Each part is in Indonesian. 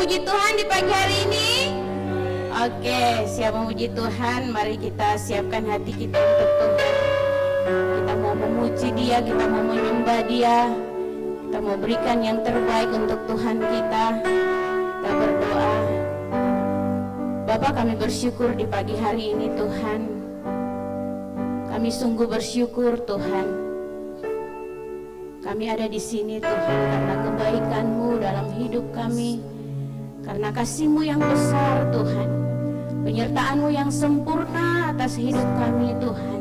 memuji Tuhan di pagi hari ini? Oke, siap memuji Tuhan. Mari kita siapkan hati kita untuk Tuhan. Kita mau memuji Dia, kita mau menyembah Dia, kita mau berikan yang terbaik untuk Tuhan kita. Kita berdoa. Bapa, kami bersyukur di pagi hari ini Tuhan. Kami sungguh bersyukur Tuhan. Kami ada di sini Tuhan karena kebaikan-Mu dalam hidup kami, karena kasih-Mu yang besar Tuhan, penyertaan-Mu yang sempurna atas hidup kami Tuhan,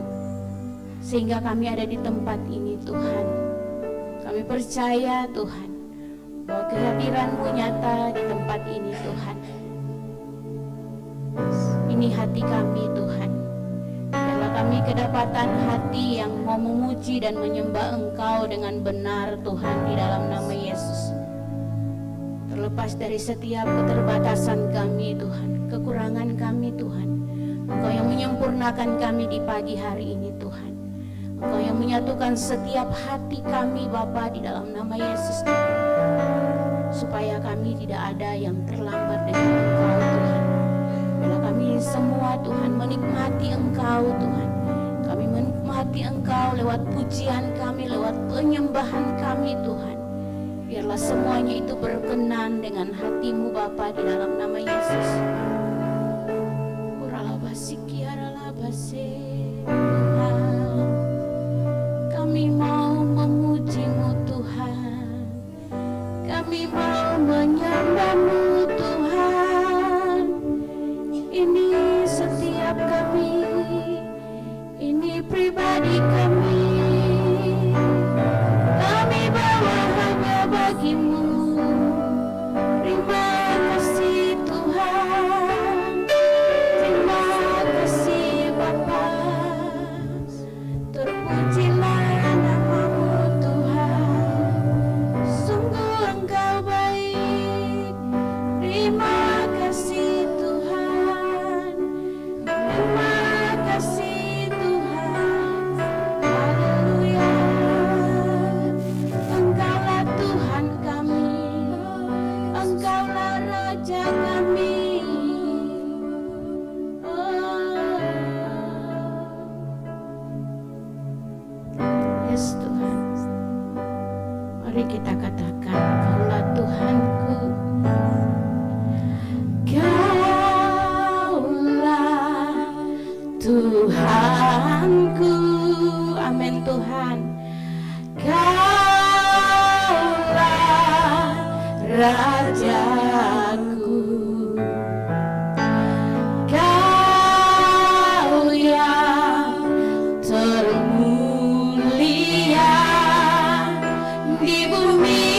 sehingga kami ada di tempat ini Tuhan. Kami percaya Tuhan bahwa kehadiran-Mu nyata di tempat ini Tuhan. Ini hati kami Tuhan. Kami kedapatan hati yang mau memuji dan menyembah Engkau dengan benar Tuhan di dalam nama Yesus. Terlepas dari setiap keterbatasan kami Tuhan, kekurangan kami Tuhan, Engkau yang menyempurnakan kami di pagi hari ini Tuhan. Engkau yang menyatukan setiap hati kami Bapa di dalam nama Yesus Tuhan. Supaya kami tidak ada yang terlambat dengan Engkau Tuhan. Bila kami semua Tuhan menikmati Engkau Tuhan. Kami menikmati Engkau lewat pujian kami, lewat penyembahan kami Tuhan. Biarlah semuanya itu berkenan dengan hati-Mu Bapa di dalam nama Yesus. Tuhan, kami mau memuji-Mu Tuhan. Kami mau menyembah-Mu Tuhan. Ini setiap kami, ini pribadi kami, kami bawa hanya bagi-Mu. Terima kasih Tuhan, terima kasih Bapa, terpujilah nama-Mu Tuhan. Sungguh Engkau baik, terima kasih Tuhan, terima kasih. Mari kita katakan, Kaulah Tuhanku, Kaulah Tuhanku. Amin Tuhan. Kaulah Rajaku, Kau yang termulia di bumi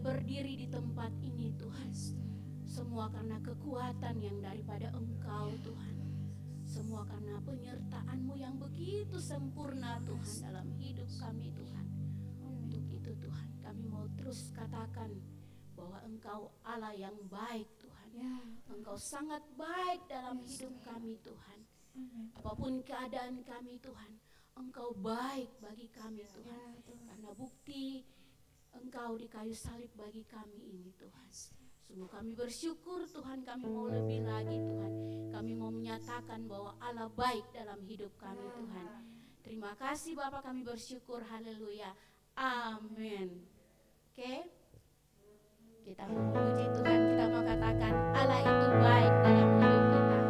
berdiri di tempat ini Tuhan, semua karena kekuatan yang daripada Engkau Tuhan. Semua karena penyertaan-Mu yang begitu sempurna Tuhan dalam hidup kami Tuhan. Untuk itu Tuhan, kami mau terus katakan bahwa Engkau Allah yang baik Tuhan. Engkau sangat baik dalam hidup kami Tuhan. Apapun keadaan kami Tuhan, Engkau baik bagi kami Tuhan. Karena bukti Engkau di kayu salib bagi kami ini Tuhan. Sungguh kami bersyukur Tuhan, kami mau lebih lagi Tuhan. Kami mau menyatakan bahwa Allah baik dalam hidup kami Tuhan. Terima kasih Bapak, kami bersyukur, haleluya, amin. Oke, kita mau memuji Tuhan, kita mau katakan Allah itu baik dalam hidup kita.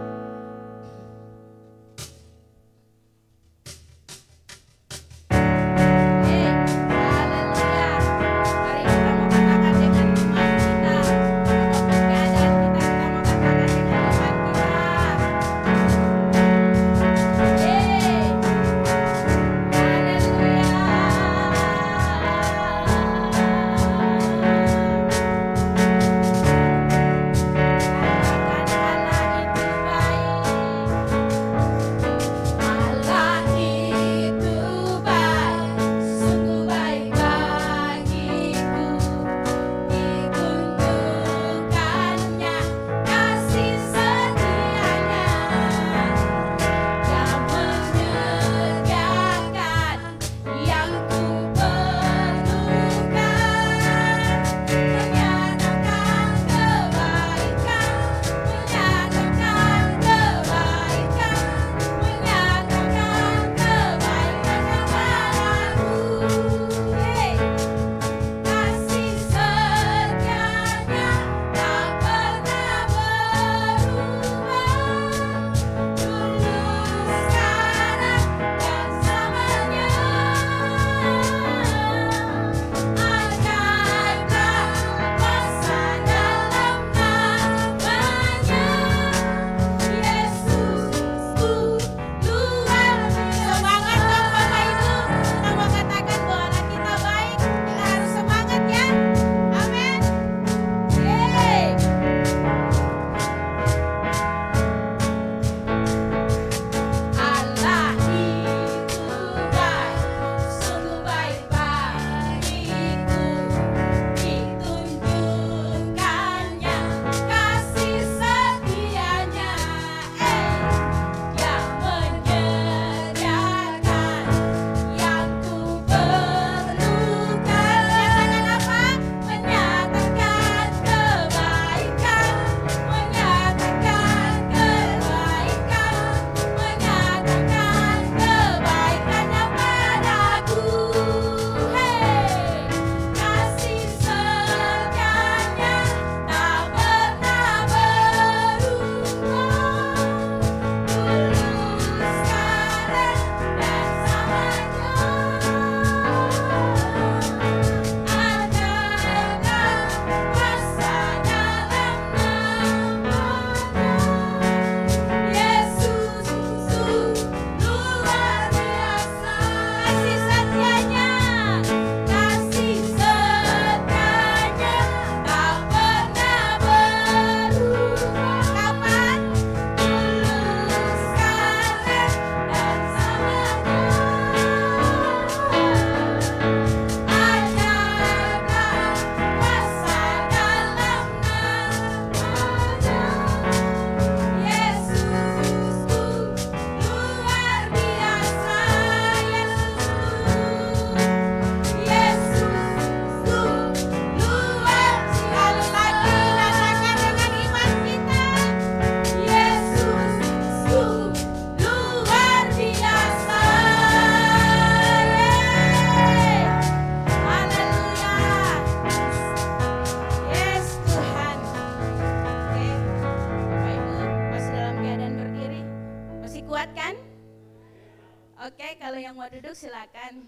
Oke, kalau yang mau duduk silakan.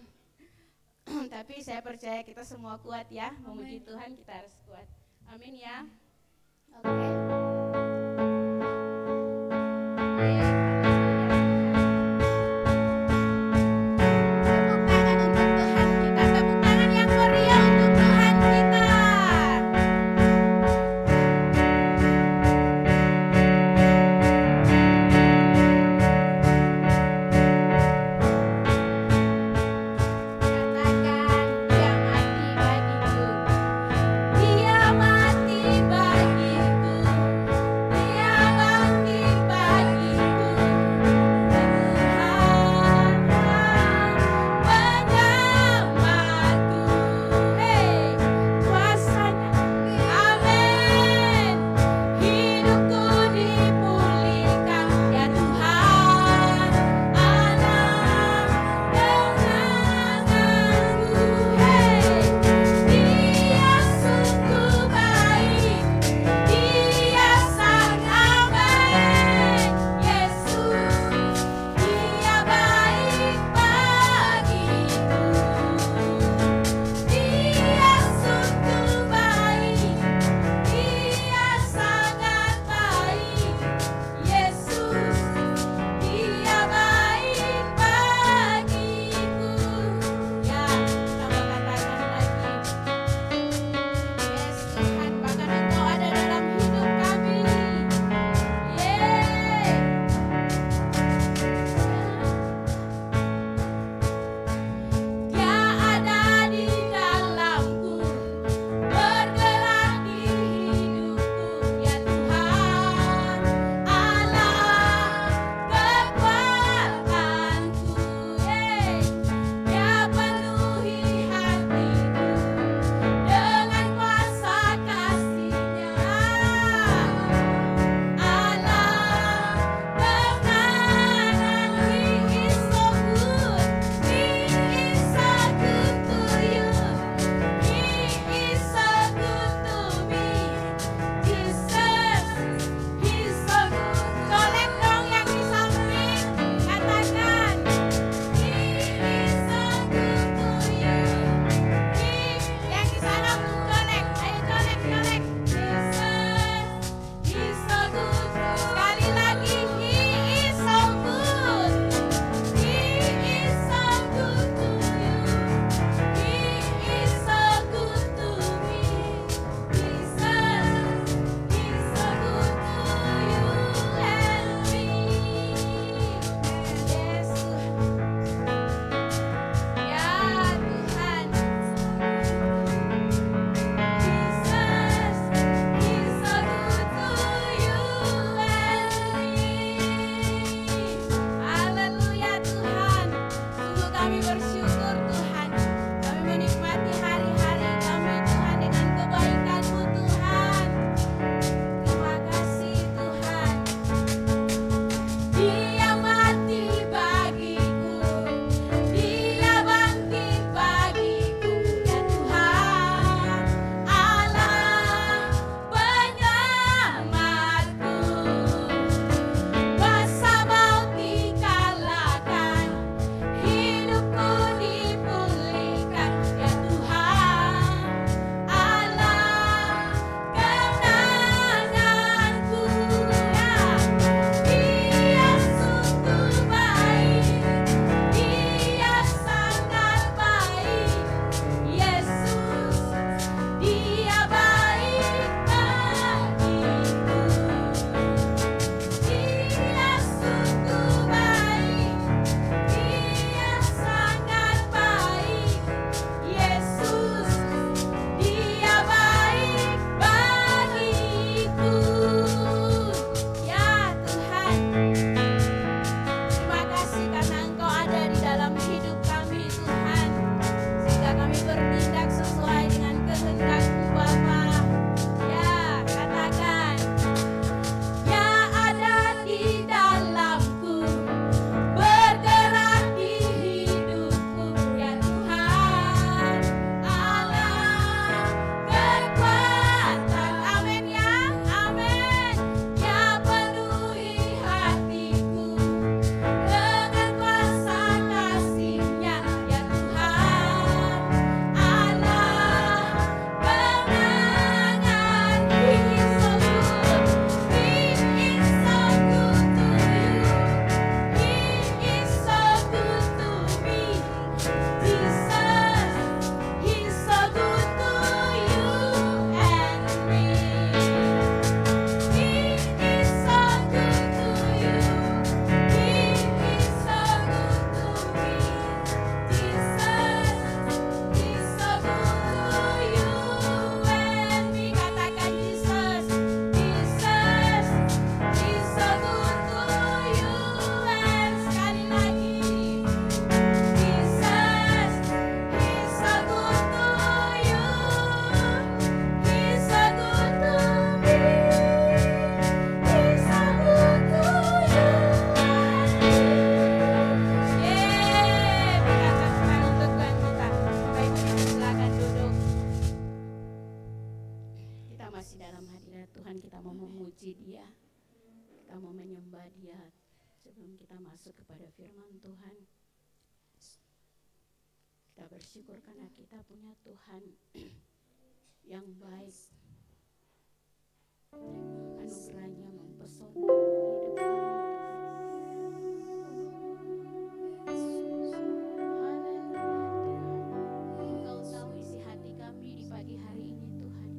Tapi saya percaya kita semua kuat ya, memuji Tuhan kita harus kuat. Amin ya. Oke. Tepuk tangan untuk Tuhan kita, tepuk tangan yang meriah untuk Tuhan kita. masih dalam hadirat Tuhan, kita mau memuji Dia, kita mau menyembah Dia. Sebelum kita masuk kepada firman Tuhan, kita bersyukur karena kita punya Tuhan yang baik, anugerahnya mempesona hidup kami. Engkau tahu isi hati kami di pagi hari ini Tuhan.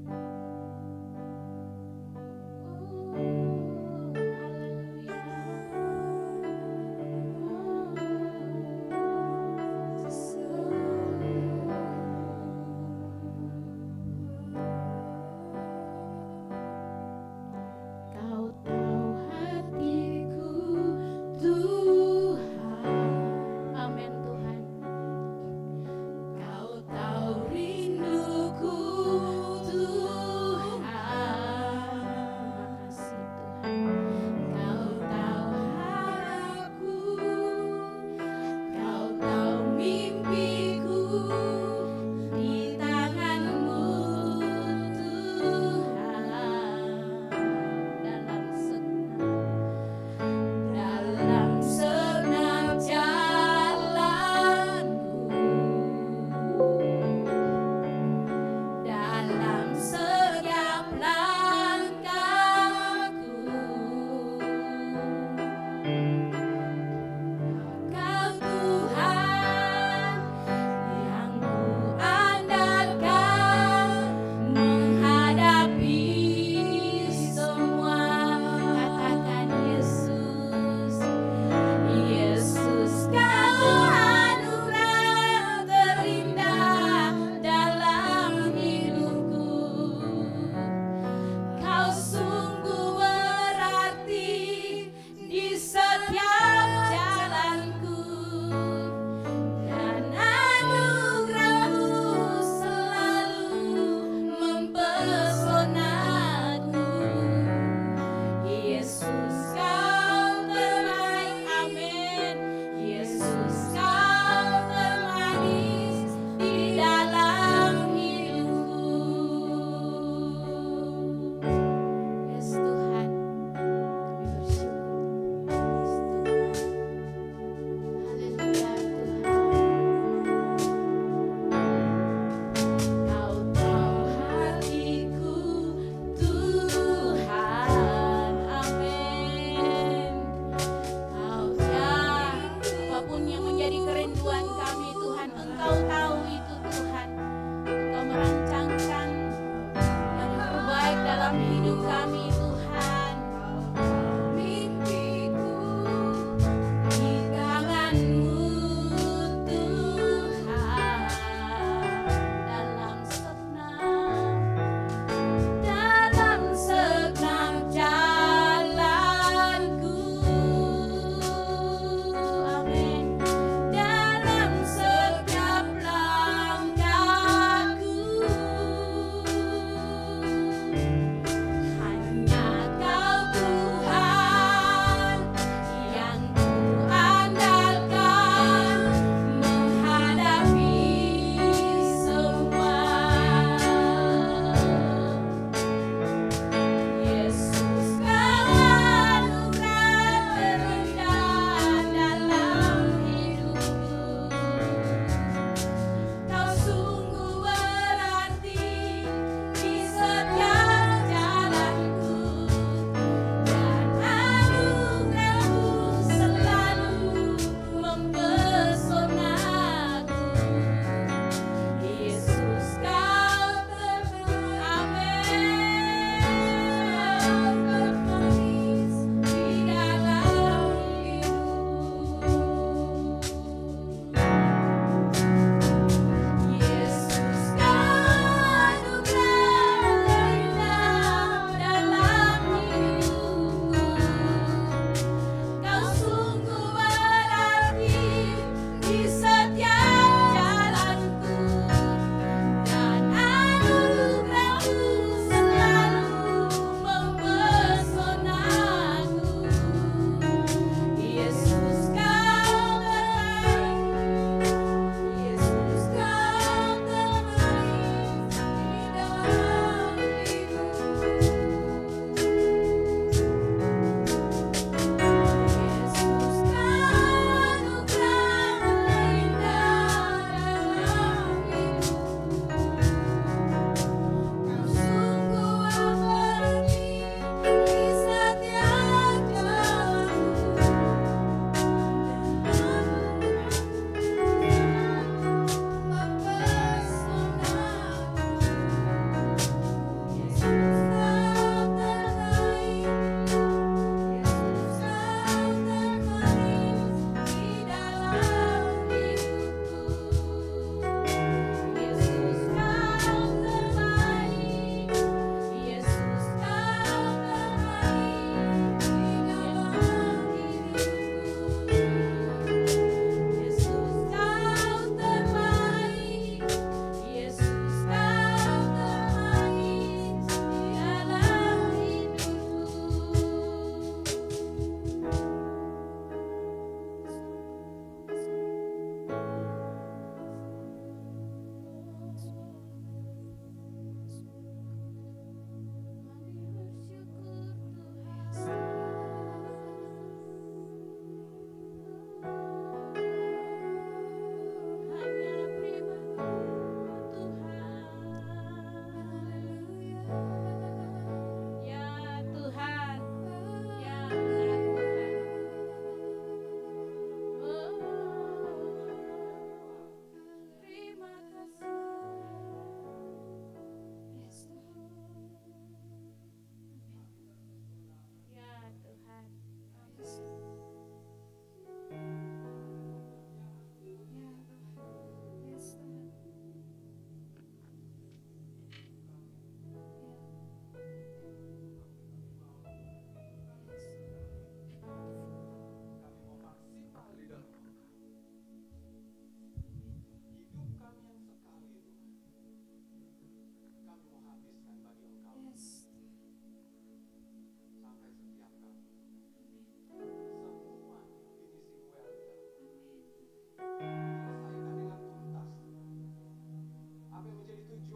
Kau tahu hati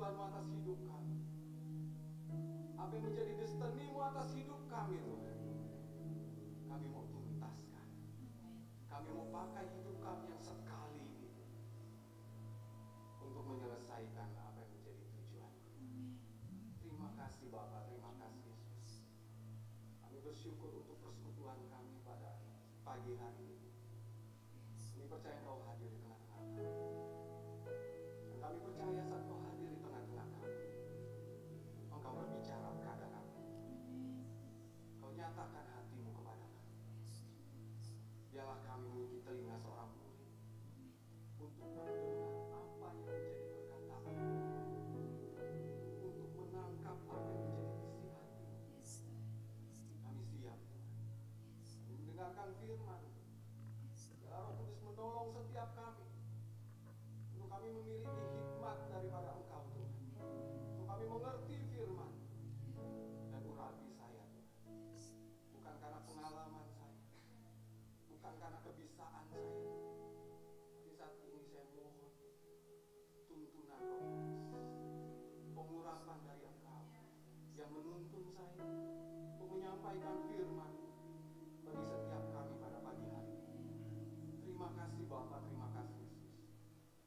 tujuanmu atas hidup kami, apa yang menjadi destinimu atas hidup kami, Tuhan. Kami mau tuntaskan. Kami mau pakai hidup kami yang sekali ini untuk menyelesaikan apa yang menjadi tujuan. Terima kasih Bapa, terima kasih Yesus. Kami bersyukur untuk persekutuan kami pada pagi hari ini. Kami percaya Engkau hadir di tengah-tengah kami. Dan kami percaya saat Engkau hadir di tengah-tengah kami, Engkau berbicara kepada kami. Engkau nyatakan hatimu kepada kami. Biarlah kami memiliki telinga seorang murid untuk mendengar apa yang menjadi perkataan, untuk menangkap apa yang menjadi isi hati. Kami siap, Tuhan. Kami mendengarkan firman. Biarlah Roh Kudus menolong setiap kami untuk kami memiliki hikmat daripada Engkau, Tuhan. Untuk kami mengerti firman dan urapi saya, Tuhan. Bukan karena pengalaman saya, bukan karena kebisaan saya, tapi saat ini saya mohon tuntunan Roh Kudus, pengurapan dari Engkau yang menuntun saya untuk menyampaikan firman bagi setiap kami pada pagi hari ini. Terima kasih Bapa, terima kasih Yesus.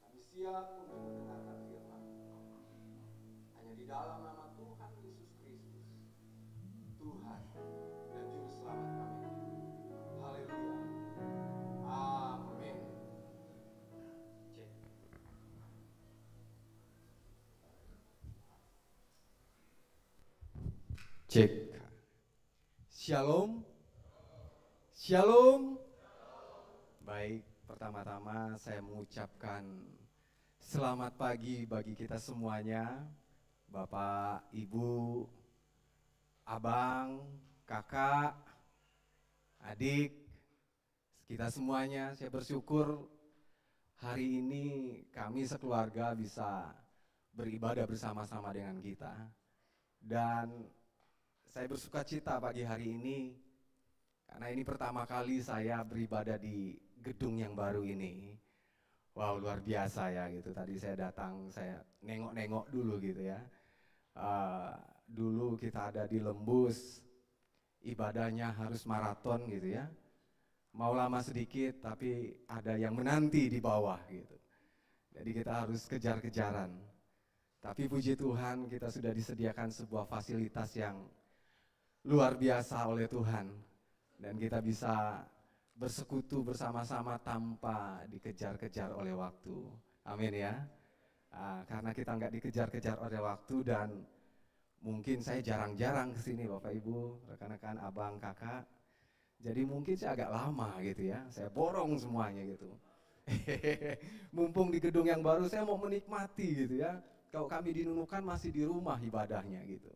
Kami siap untuk mendengarkan firman. Hanya di dalam nama Tuhan Yesus Kristus, Tuhan dan Juru Selamat kami. Haleluya. Amin. Cek. Cek. Shalom. Shalom. Baik, pertama-tama saya mengucapkan selamat pagi bagi kita semuanya. Bapak, Ibu, Abang, Kakak, adik, kita semuanya, saya bersyukur hari ini kami sekeluarga bisa beribadah bersama-sama dengan kita. Dan saya bersuka cita pagi hari ini karena ini pertama kali saya beribadah di gedung yang baru ini. Wow, luar biasa ya gitu. Tadi saya datang, saya nengok-nengok dulu gitu ya. Dulu kita ada di Lembus, ibadahnya harus maraton gitu ya. Mau lama sedikit tapi ada yang menanti di bawah gitu. Jadi kita harus kejar-kejaran. Tapi puji Tuhan kita sudah disediakan sebuah fasilitas yang luar biasa oleh Tuhan. Dan kita bisa bersekutu bersama-sama tanpa dikejar-kejar oleh waktu. Amin ya. Karena kita nggak dikejar-kejar oleh waktu dan mungkin saya jarang-jarang kesini Bapak Ibu, rekan-rekan, abang, kakak. Jadi mungkin saya agak lama gitu ya, saya borong semuanya gitu. Mumpung di gedung yang baru saya mau menikmati gitu ya. Kalau kami di Nunukan masih di rumah ibadahnya gitu.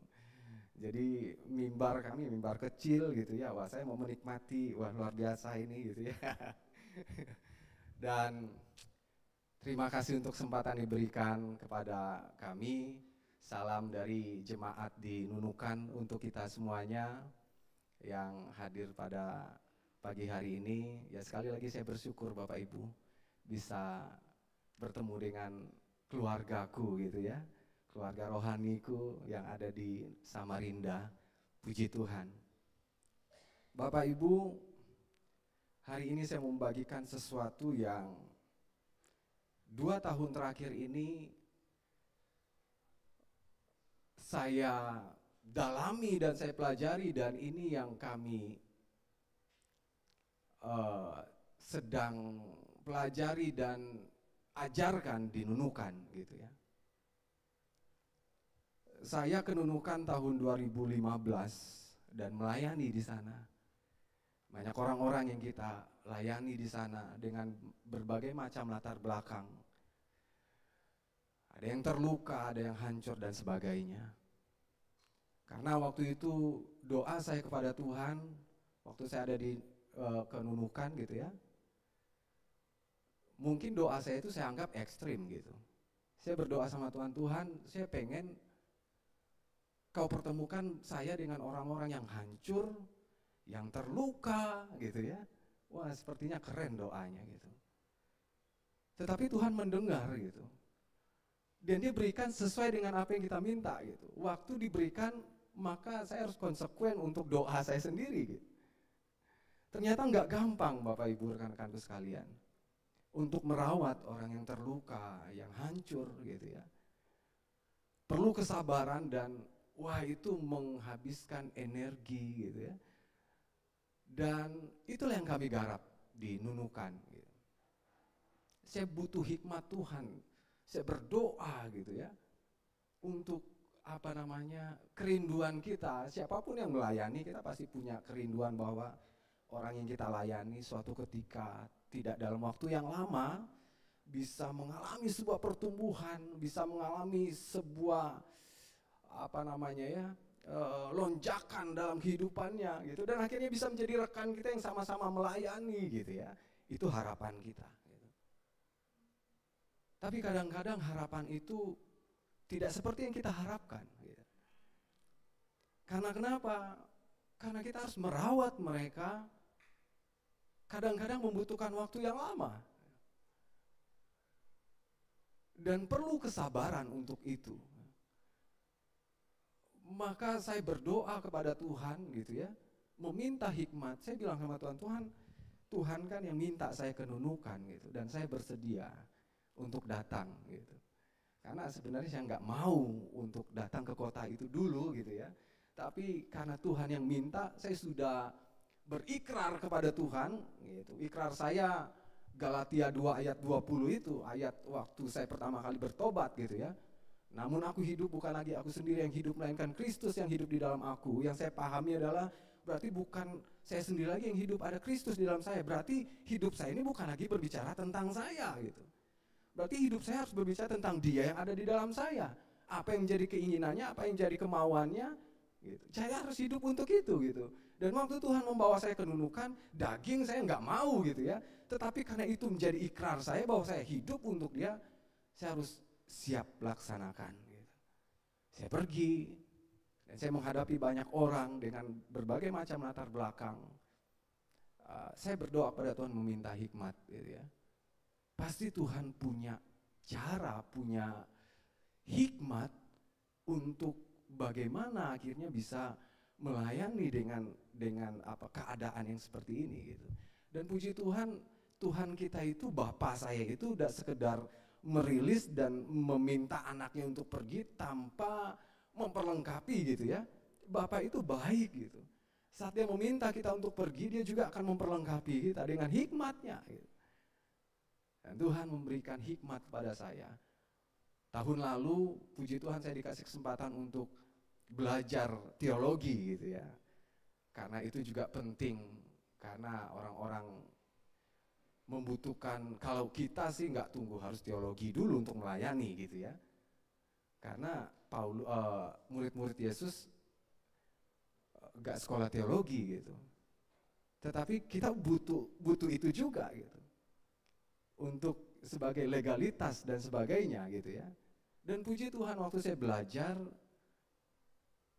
Jadi mimbar kami, mimbar kecil gitu ya, wah saya mau menikmati, wah luar biasa ini gitu ya. Dan terima kasih untuk kesempatan diberikan kepada kami. Salam dari jemaat di Nunukan untuk kita semuanya yang hadir pada pagi hari ini. Ya sekali lagi saya bersyukur Bapak Ibu bisa bertemu dengan keluargaku gitu ya. Keluarga rohaniku yang ada di Samarinda. Puji Tuhan. Bapak Ibu, hari ini saya membagikan sesuatu yang 2 tahun terakhir ini saya dalami dan saya pelajari, dan ini yang kami sedang pelajari dan ajarkan di Nunukan gitu ya. Saya ke Nunukan tahun 2015 dan melayani di sana. Banyak orang-orang yang kita layani di sana dengan berbagai macam latar belakang. Ada yang terluka, ada yang hancur dan sebagainya. Karena waktu itu doa saya kepada Tuhan, waktu saya ada di Nunukan gitu ya. Mungkin doa saya itu saya anggap ekstrim gitu. Saya berdoa sama Tuhan, Tuhan saya pengen Kau pertemukan saya dengan orang-orang yang hancur, yang terluka gitu ya. Wah sepertinya keren doanya gitu. Tetapi Tuhan mendengar gitu. Dan dia berikan sesuai dengan apa yang kita minta gitu. Waktu diberikan, maka saya harus konsekuen untuk doa saya sendiri gitu. Ternyata nggak gampang Bapak Ibu rekan-rekanku sekalian untuk merawat orang yang terluka, yang hancur gitu ya. Perlu kesabaran dan wah itu menghabiskan energi gitu ya. Dan itulah yang kami garap di Nunukan gitu. Saya butuh hikmat Tuhan. Saya berdoa gitu ya. Untuk kerinduan kita. Siapapun yang melayani, kita pasti punya kerinduan bahwa orang yang kita layani suatu ketika tidak dalam waktu yang lama bisa mengalami sebuah pertumbuhan, bisa mengalami sebuah lonjakan dalam kehidupannya gitu, dan akhirnya bisa menjadi rekan kita yang sama-sama melayani gitu ya. Itu harapan kita gitu. Tapi kadang-kadang harapan itu tidak seperti yang kita harapkan gitu. Karena kenapa? Karena kita harus merawat mereka, kadang-kadang membutuhkan waktu yang lama dan perlu kesabaran untuk itu. Maka saya berdoa kepada Tuhan gitu ya, meminta hikmat. Saya bilang sama Tuhan, Tuhan kan yang minta saya ke Nunukan gitu, dan saya bersedia untuk datang gitu. Karena sebenarnya saya nggak mau untuk datang ke kota itu dulu gitu ya. Tapi karena Tuhan yang minta, saya sudah berikrar kepada Tuhan gitu. Ikrar saya Galatia 2 ayat 20 itu, ayat waktu saya pertama kali bertobat gitu ya. Namun aku hidup bukan lagi aku sendiri yang hidup, melainkan Kristus yang hidup di dalam aku. Yang saya pahami adalah berarti bukan saya sendiri lagi yang hidup, ada Kristus di dalam saya. Berarti hidup saya ini bukan lagi berbicara tentang saya gitu. Berarti hidup saya harus berbicara tentang Dia yang ada di dalam saya. Apa yang menjadi keinginannya, apa yang jadi kemauannya gitu. Saya harus hidup untuk itu gitu. Dan waktu Tuhan membawa saya ke Nunukan, daging saya nggak mau gitu ya. Tetapi karena itu menjadi ikrar saya bahwa saya hidup untuk Dia, saya harus siap laksanakan gitu. Saya pergi dan saya menghadapi banyak orang dengan berbagai macam latar belakang. Saya berdoa pada Tuhan meminta hikmat gitu ya. Pasti Tuhan punya cara, punya hikmat untuk bagaimana akhirnya bisa melayani dengan keadaan yang seperti ini gitu. Dan puji Tuhan, Tuhan kita itu, Bapa saya itu udah sekedar merilis dan meminta anaknya untuk pergi tanpa memperlengkapi gitu ya. Bapak itu baik gitu. Saat dia meminta kita untuk pergi, dia juga akan memperlengkapi kita dengan hikmatnya gitu. Dan Tuhan memberikan hikmat pada saya. Tahun lalu, puji Tuhan, saya dikasih kesempatan untuk belajar teologi gitu ya. Karena itu juga penting, karena orang-orang membutuhkan, kalau kita sih nggak tunggu harus teologi dulu untuk melayani gitu ya. Karena murid-murid Yesus nggak sekolah teologi gitu. Tetapi kita butuh itu juga gitu. Untuk sebagai legalitas dan sebagainya gitu ya. Dan puji Tuhan, waktu saya belajar,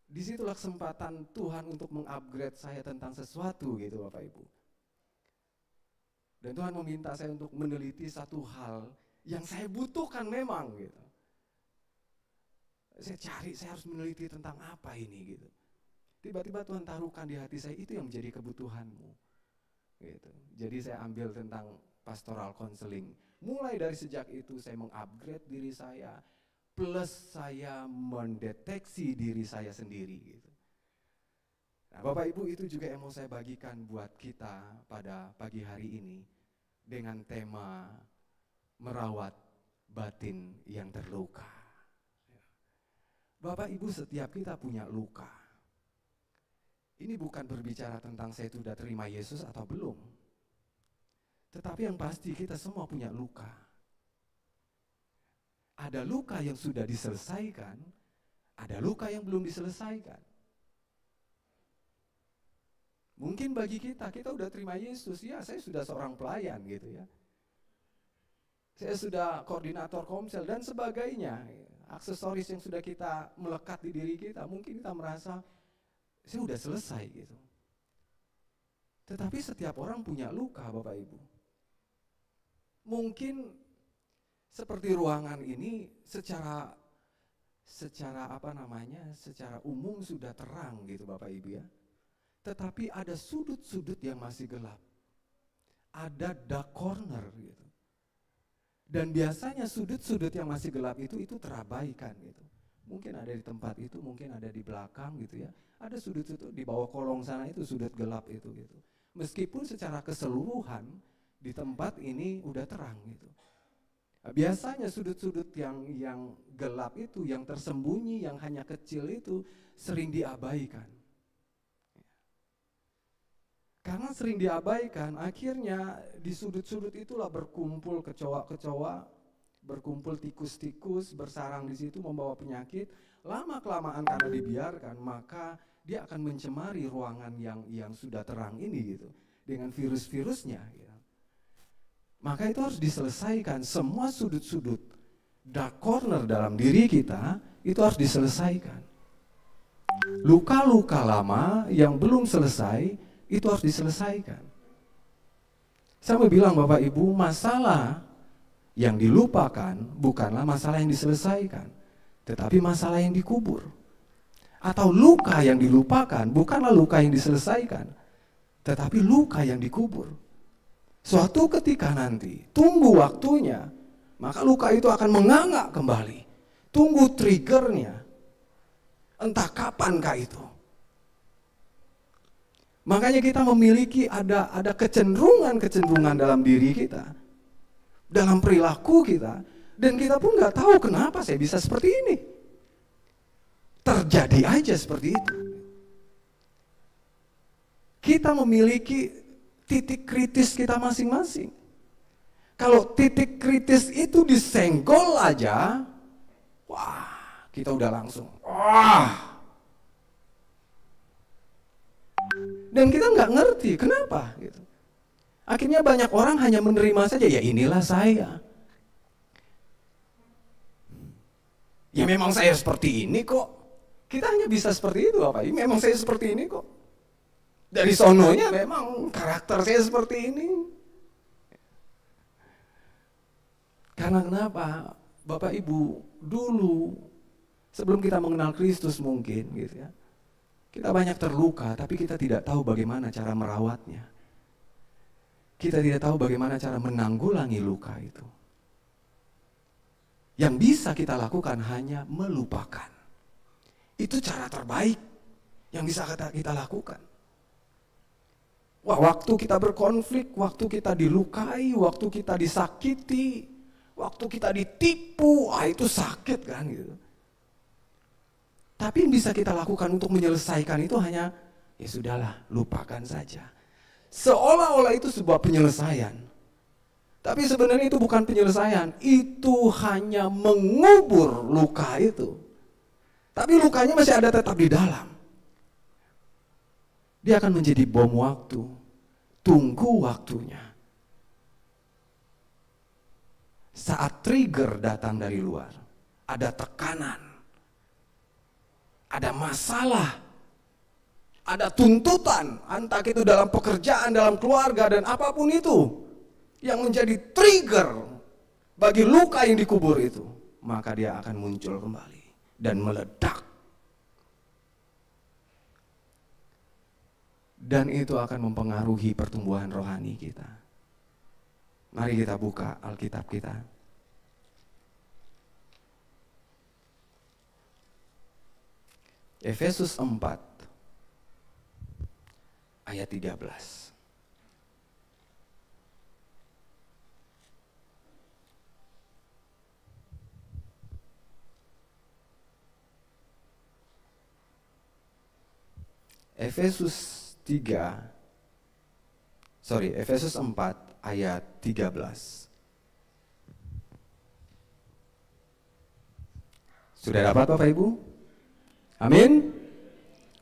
disitulah kesempatan Tuhan untuk mengupgrade saya tentang sesuatu gitu Bapak Ibu. Dan Tuhan meminta saya untuk meneliti satu hal yang saya butuhkan memang gitu. Saya harus meneliti tentang apa ini gitu. Tiba-tiba Tuhan taruhkan di hati saya, itu yang menjadi kebutuhanmu gitu. Jadi saya ambil tentang pastoral counseling. Mulai dari sejak itu saya mengupgrade diri saya, plus saya mendeteksi diri saya sendiri gitu. Nah, Bapak Ibu, itu juga yang mau saya bagikan buat kita pada pagi hari ini dengan tema merawat batin yang terluka. Bapak Ibu, setiap kita punya luka. Ini bukan berbicara tentang saya sudah terima Yesus atau belum. Tetapi yang pasti kita semua punya luka. Ada luka yang sudah diselesaikan, ada luka yang belum diselesaikan. Mungkin bagi kita udah terima Yesus, ya saya sudah seorang pelayan gitu ya. Saya sudah koordinator komsel dan sebagainya. Aksesoris yang sudah kita melekat di diri kita, mungkin kita merasa saya sudah selesai gitu. Tetapi setiap orang punya luka Bapak Ibu. Mungkin Seperti ruangan ini secara umum sudah terang gitu Bapak Ibu ya. Tetapi ada sudut-sudut yang masih gelap. Ada dark corner gitu. Dan biasanya sudut-sudut yang masih gelap itu terabaikan gitu. Mungkin ada di tempat itu, mungkin ada di belakang gitu ya. Ada sudut-sudut di bawah kolong sana itu sudut gelap itu gitu. Meskipun secara keseluruhan di tempat ini udah terang gitu. Biasanya sudut-sudut yang gelap itu, yang tersembunyi, yang hanya kecil itu sering diabaikan. Karena sering diabaikan, akhirnya di sudut-sudut itulah berkumpul kecoa-kecoa, berkumpul tikus-tikus, bersarang di situ membawa penyakit. Lama-kelamaan karena dibiarkan, maka dia akan mencemari ruangan yang sudah terang ini gitu, dengan virus-virusnya gitu. Maka itu harus diselesaikan, semua sudut-sudut dark corner dalam diri kita itu harus diselesaikan. Luka-luka lama yang belum selesai itu harus diselesaikan. Saya mau bilang Bapak Ibu, masalah yang dilupakan bukanlah masalah yang diselesaikan, tetapi masalah yang dikubur. Atau luka yang dilupakan bukanlah luka yang diselesaikan, tetapi luka yang dikubur. Suatu ketika nanti, tunggu waktunya, maka luka itu akan menganga kembali. Tunggu triggernya, entah kapankah itu. Makanya kita memiliki ada kecenderungan dalam diri kita, dalam perilaku kita, dan kita pun nggak tahu kenapa saya bisa seperti ini. Terjadi aja seperti itu. Kita memiliki titik kritis kita masing-masing. Kalau titik kritis itu disenggol aja, wah, kita udah langsung, wah. Dan kita nggak ngerti kenapa gitu. Akhirnya banyak orang hanya menerima saja, ya inilah saya. Ya memang saya seperti ini kok. Kita hanya bisa seperti itu apa? Memang saya seperti ini kok. Dari sononya memang karakter saya seperti ini. Karena kenapa? Bapak Ibu, dulu sebelum kita mengenal Kristus mungkin gitu ya. Kita banyak terluka, tapi kita tidak tahu bagaimana cara merawatnya. Kita tidak tahu bagaimana cara menanggulangi luka itu. Yang bisa kita lakukan hanya melupakan. Itu cara terbaik yang bisa kita lakukan. Wah, waktu kita berkonflik, waktu kita dilukai, waktu kita disakiti, waktu kita ditipu, itu sakit kan gitu. Tapi yang bisa kita lakukan untuk menyelesaikan itu hanya, ya sudahlah, lupakan saja. Seolah-olah itu sebuah penyelesaian. Tapi sebenarnya itu bukan penyelesaian, itu hanya mengubur luka itu. Tapi lukanya masih ada tetap di dalam. Dia akan menjadi bom waktu. Tunggu waktunya. Saat trigger datang dari luar, ada tekanan, ada masalah, ada tuntutan, entah itu dalam pekerjaan, dalam keluarga, dan apapun itu yang menjadi trigger bagi luka yang dikubur itu, maka dia akan muncul kembali dan meledak. Dan itu akan mempengaruhi pertumbuhan rohani kita. Mari kita buka Alkitab kita. Efesus 4 ayat 13. Efesus 4 ayat 13. Sudah dapat Bapak Ibu? Amin?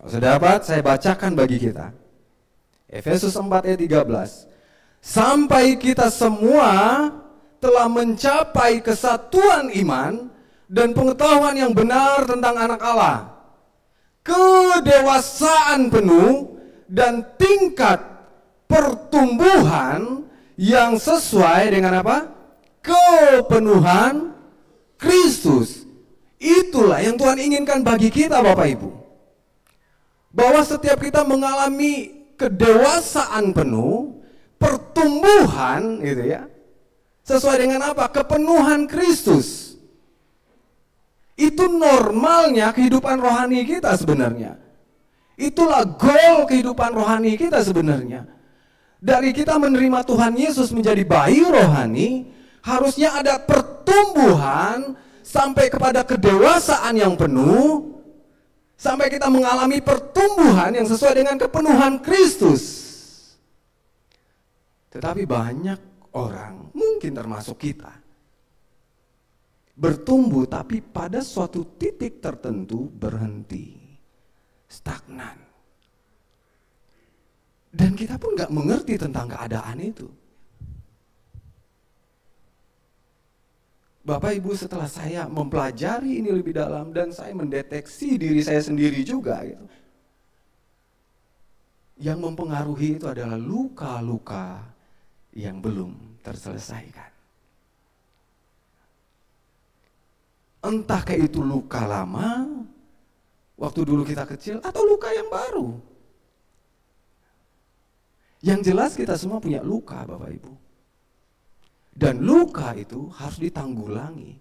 Kalau sudah dapat, saya bacakan bagi kita. Efesus 4 ayat 13. Sampai kita semua telah mencapai kesatuan iman dan pengetahuan yang benar tentang anak Allah, kedewasaan penuh dan tingkat pertumbuhan yang sesuai dengan apa? kepenuhan Kristus. Itulah yang Tuhan inginkan bagi kita, Bapak Ibu. Bahwa setiap kita mengalami kedewasaan penuh, pertumbuhan gitu ya. Sesuai dengan apa? Kepenuhan Kristus. Itu normalnya kehidupan rohani kita sebenarnya. Itulah goal kehidupan rohani kita sebenarnya. Dari kita menerima Tuhan Yesus menjadi bayi rohani, harusnya ada pertumbuhan sampai kepada kedewasaan yang penuh, sampai kita mengalami pertumbuhan yang sesuai dengan kepenuhan Kristus. Tetapi banyak orang, mungkin termasuk kita, bertumbuh tapi pada suatu titik tertentu berhenti, stagnan. Dan kita pun gak mengerti tentang keadaan itu. Bapak Ibu, setelah saya mempelajari ini lebih dalam dan saya mendeteksi diri saya sendiri juga gitu, yang mempengaruhi itu adalah luka-luka yang belum terselesaikan. Entah kayak itu luka lama waktu dulu kita kecil atau luka yang baru. Yang jelas kita semua punya luka, Bapak Ibu. Dan luka itu harus ditanggulangi.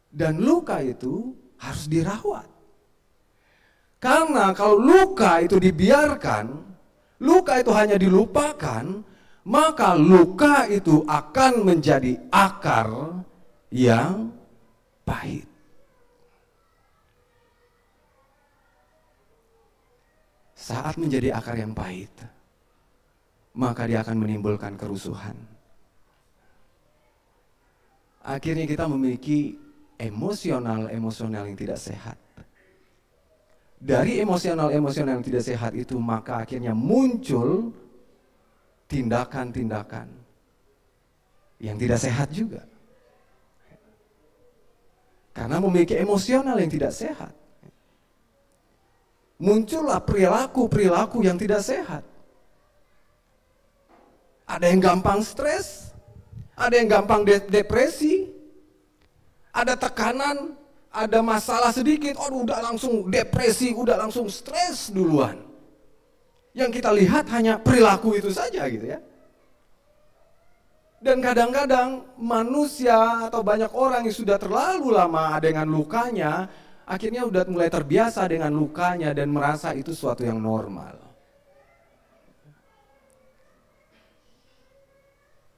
Dan luka itu harus dirawat. Karena kalau luka itu dibiarkan, luka itu hanya dilupakan, maka luka itu akan menjadi akar yang pahit. Saat menjadi akar yang pahit, maka dia akan menimbulkan kerusuhan. Akhirnya kita memiliki emosional yang tidak sehat. Dari emosional yang tidak sehat itu, maka akhirnya muncul tindakan-tindakan yang tidak sehat juga. Karena memiliki emosional yang tidak sehat, muncullah perilaku-perilaku yang tidak sehat. Ada yang gampang stres, ada yang gampang depresi, ada tekanan, ada masalah sedikit, udah langsung depresi, udah langsung stres duluan. Yang kita lihat hanya perilaku itu saja gitu ya. Dan kadang-kadang manusia atau banyak orang yang sudah terlalu lama dengan lukanya, akhirnya udah mulai terbiasa dengan lukanya dan merasa itu suatu yang normal.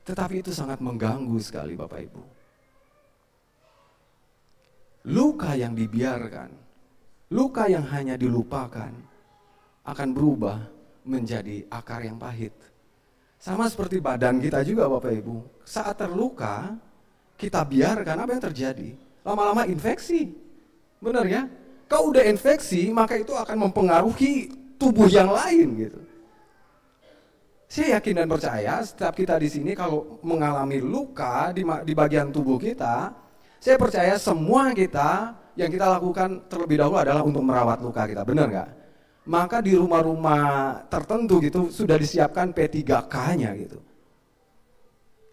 Tetapi itu sangat mengganggu sekali, Bapak Ibu. Luka yang dibiarkan, luka yang hanya dilupakan, akan berubah menjadi akar yang pahit. Sama seperti badan kita juga, Bapak Ibu. Saat terluka, kita biarkan, apa yang terjadi? Lama-lama infeksi. Benar ya? Kalau udah infeksi, maka itu akan mempengaruhi tubuh yang lain gitu. Saya yakin dan percaya setiap kita di sini kalau mengalami luka di bagian tubuh kita, saya percaya semua kita yang kita lakukan terlebih dahulu adalah untuk merawat luka kita, benar nggak? Maka di rumah-rumah tertentu gitu sudah disiapkan P3K-nya gitu.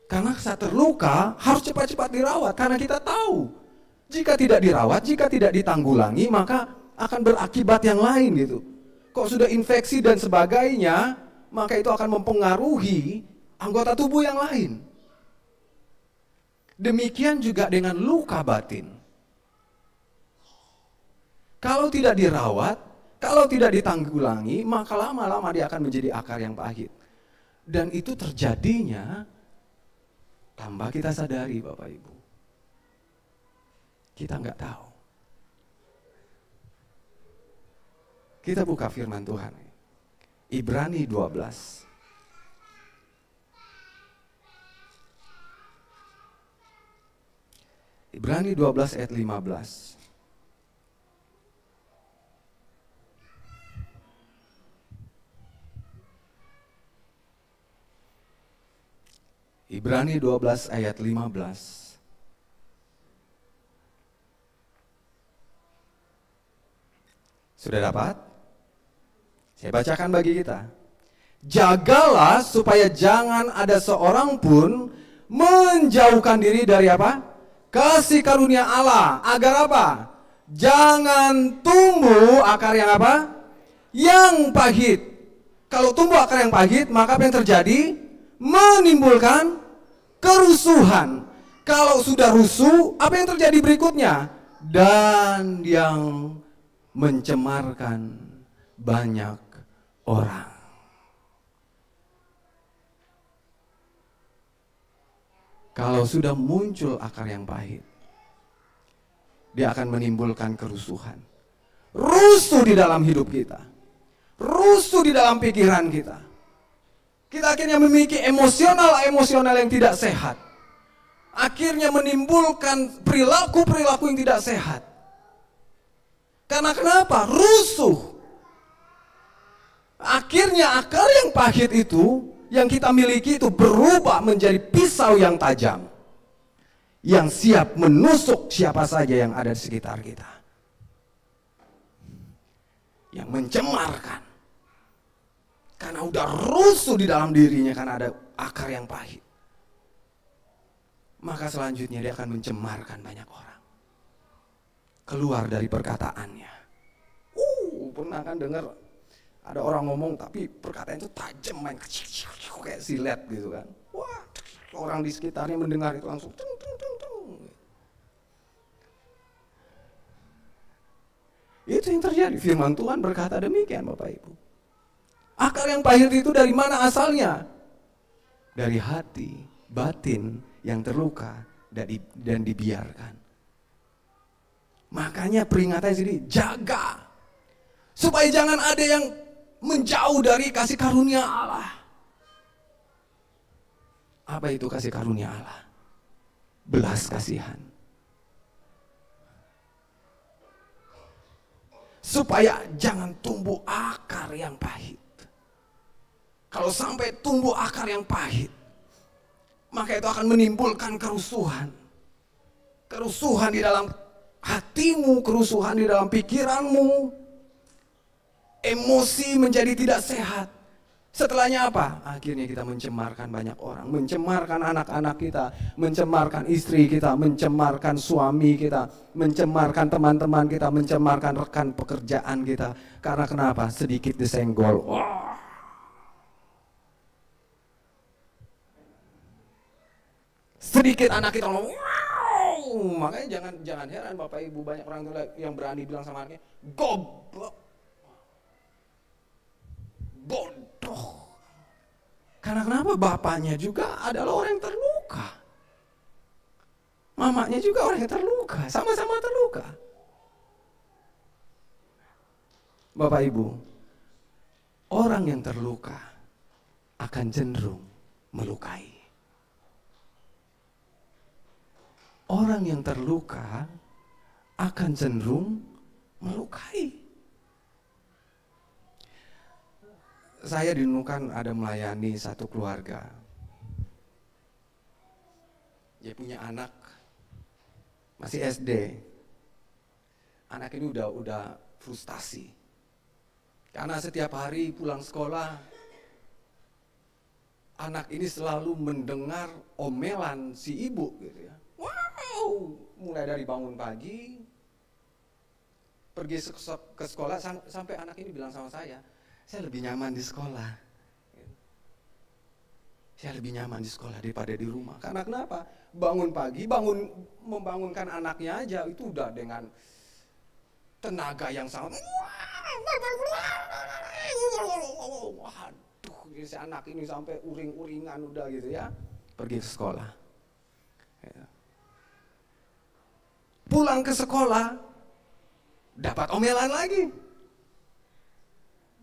Karena saat terluka harus cepat-cepat dirawat, karena kita tahu jika tidak dirawat, jika tidak ditanggulangi, maka akan berakibat yang lain gitu. Kok sudah infeksi dan sebagainya, maka itu akan mempengaruhi anggota tubuh yang lain. Demikian juga dengan luka batin. Kalau tidak dirawat, kalau tidak ditanggulangi, maka lama-lama dia akan menjadi akar yang pahit. Dan itu terjadinya tanpa kita sadari, Bapak Ibu. Kita nggak tahu. Kita buka firman Tuhan. Ibrani 12. Ibrani 12 ayat 15. Ibrani 12 ayat 15. Sudah dapat? Saya bacakan bagi kita. Jagalah supaya jangan ada seorang pun menjauhkan diri dari apa? Kasih karunia Allah. Agar apa? Jangan tumbuh akar yang apa? Yang pahit. Kalau tumbuh akar yang pahit, maka apa yang terjadi? Menimbulkan kerusuhan. Kalau sudah rusuh, apa yang terjadi berikutnya? Dan yang mencemarkan banyak orang. Kalau sudah muncul akar yang pahit, dia akan menimbulkan kerusuhan. Rusuh di dalam hidup kita. Rusuh di dalam pikiran kita. Kita akhirnya memiliki emosional yang tidak sehat. Akhirnya menimbulkan perilaku-perilaku yang tidak sehat. Karena kenapa? Rusuh. Akhirnya akar yang pahit itu, yang kita miliki itu berubah menjadi pisau yang tajam. Yang siap menusuk siapa saja yang ada di sekitar kita. Yang mencemarkan. Karena udah rusuh di dalam dirinya karena ada akar yang pahit. Maka selanjutnya dia akan mencemarkan banyak orang. Keluar dari perkataannya. Pernah kan dengar ada orang ngomong tapi perkataan itu tajam, main kecil kayak silet gitu kan. Wah, orang di sekitarnya mendengar itu langsung tung. Itu yang terjadi. Firman Tuhan berkata demikian, Bapak Ibu. Akar yang pahit itu dari mana asalnya? Dari hati, batin yang terluka dan dibiarkan. Makanya peringatan sini, jaga. Supaya jangan ada yang menjauh dari kasih karunia Allah. Apa itu kasih karunia Allah? Belas kasihan. Supaya jangan tumbuh akar yang pahit. Kalau sampai tumbuh akar yang pahit, maka itu akan menimbulkan kerusuhan. Kerusuhan di dalam hatimu, kerusuhan di dalam pikiranmu. Emosi menjadi tidak sehat. Setelahnya apa? Akhirnya kita mencemarkan banyak orang. Mencemarkan anak-anak kita, mencemarkan istri kita, mencemarkan suami kita, mencemarkan teman-teman kita, mencemarkan rekan pekerjaan kita. Karena kenapa? Sedikit disenggol. Wah. Sedikit anak kita ngomong, wow. Makanya jangan heran Bapak Ibu, banyak orang yang berani bilang sama anaknya, goblok, bodoh. Karena kenapa? Bapaknya juga adalah orang yang terluka, mamanya juga orang yang terluka, sama-sama terluka. Bapak Ibu, orang yang terluka akan cenderung melukai. Orang yang terluka akan cenderung melukai. Saya di Nunukan ada melayani satu keluarga. Dia punya anak masih SD. Anak ini udah frustasi. Karena setiap hari pulang sekolah, anak ini selalu mendengar omelan si ibu gitu ya. Wow, mulai dari bangun pagi, pergi ke sekolah, sampai anak ini bilang sama saya lebih nyaman di sekolah. Saya lebih nyaman di sekolah daripada di rumah. Karena kenapa? Bangun pagi, membangunkan anaknya aja itu udah dengan tenaga yang sangat. Waduh, si anak ini sampai uring-uringan udah gitu ya, pergi ke sekolah. Ya. Pulang ke sekolah, dapat omelan lagi.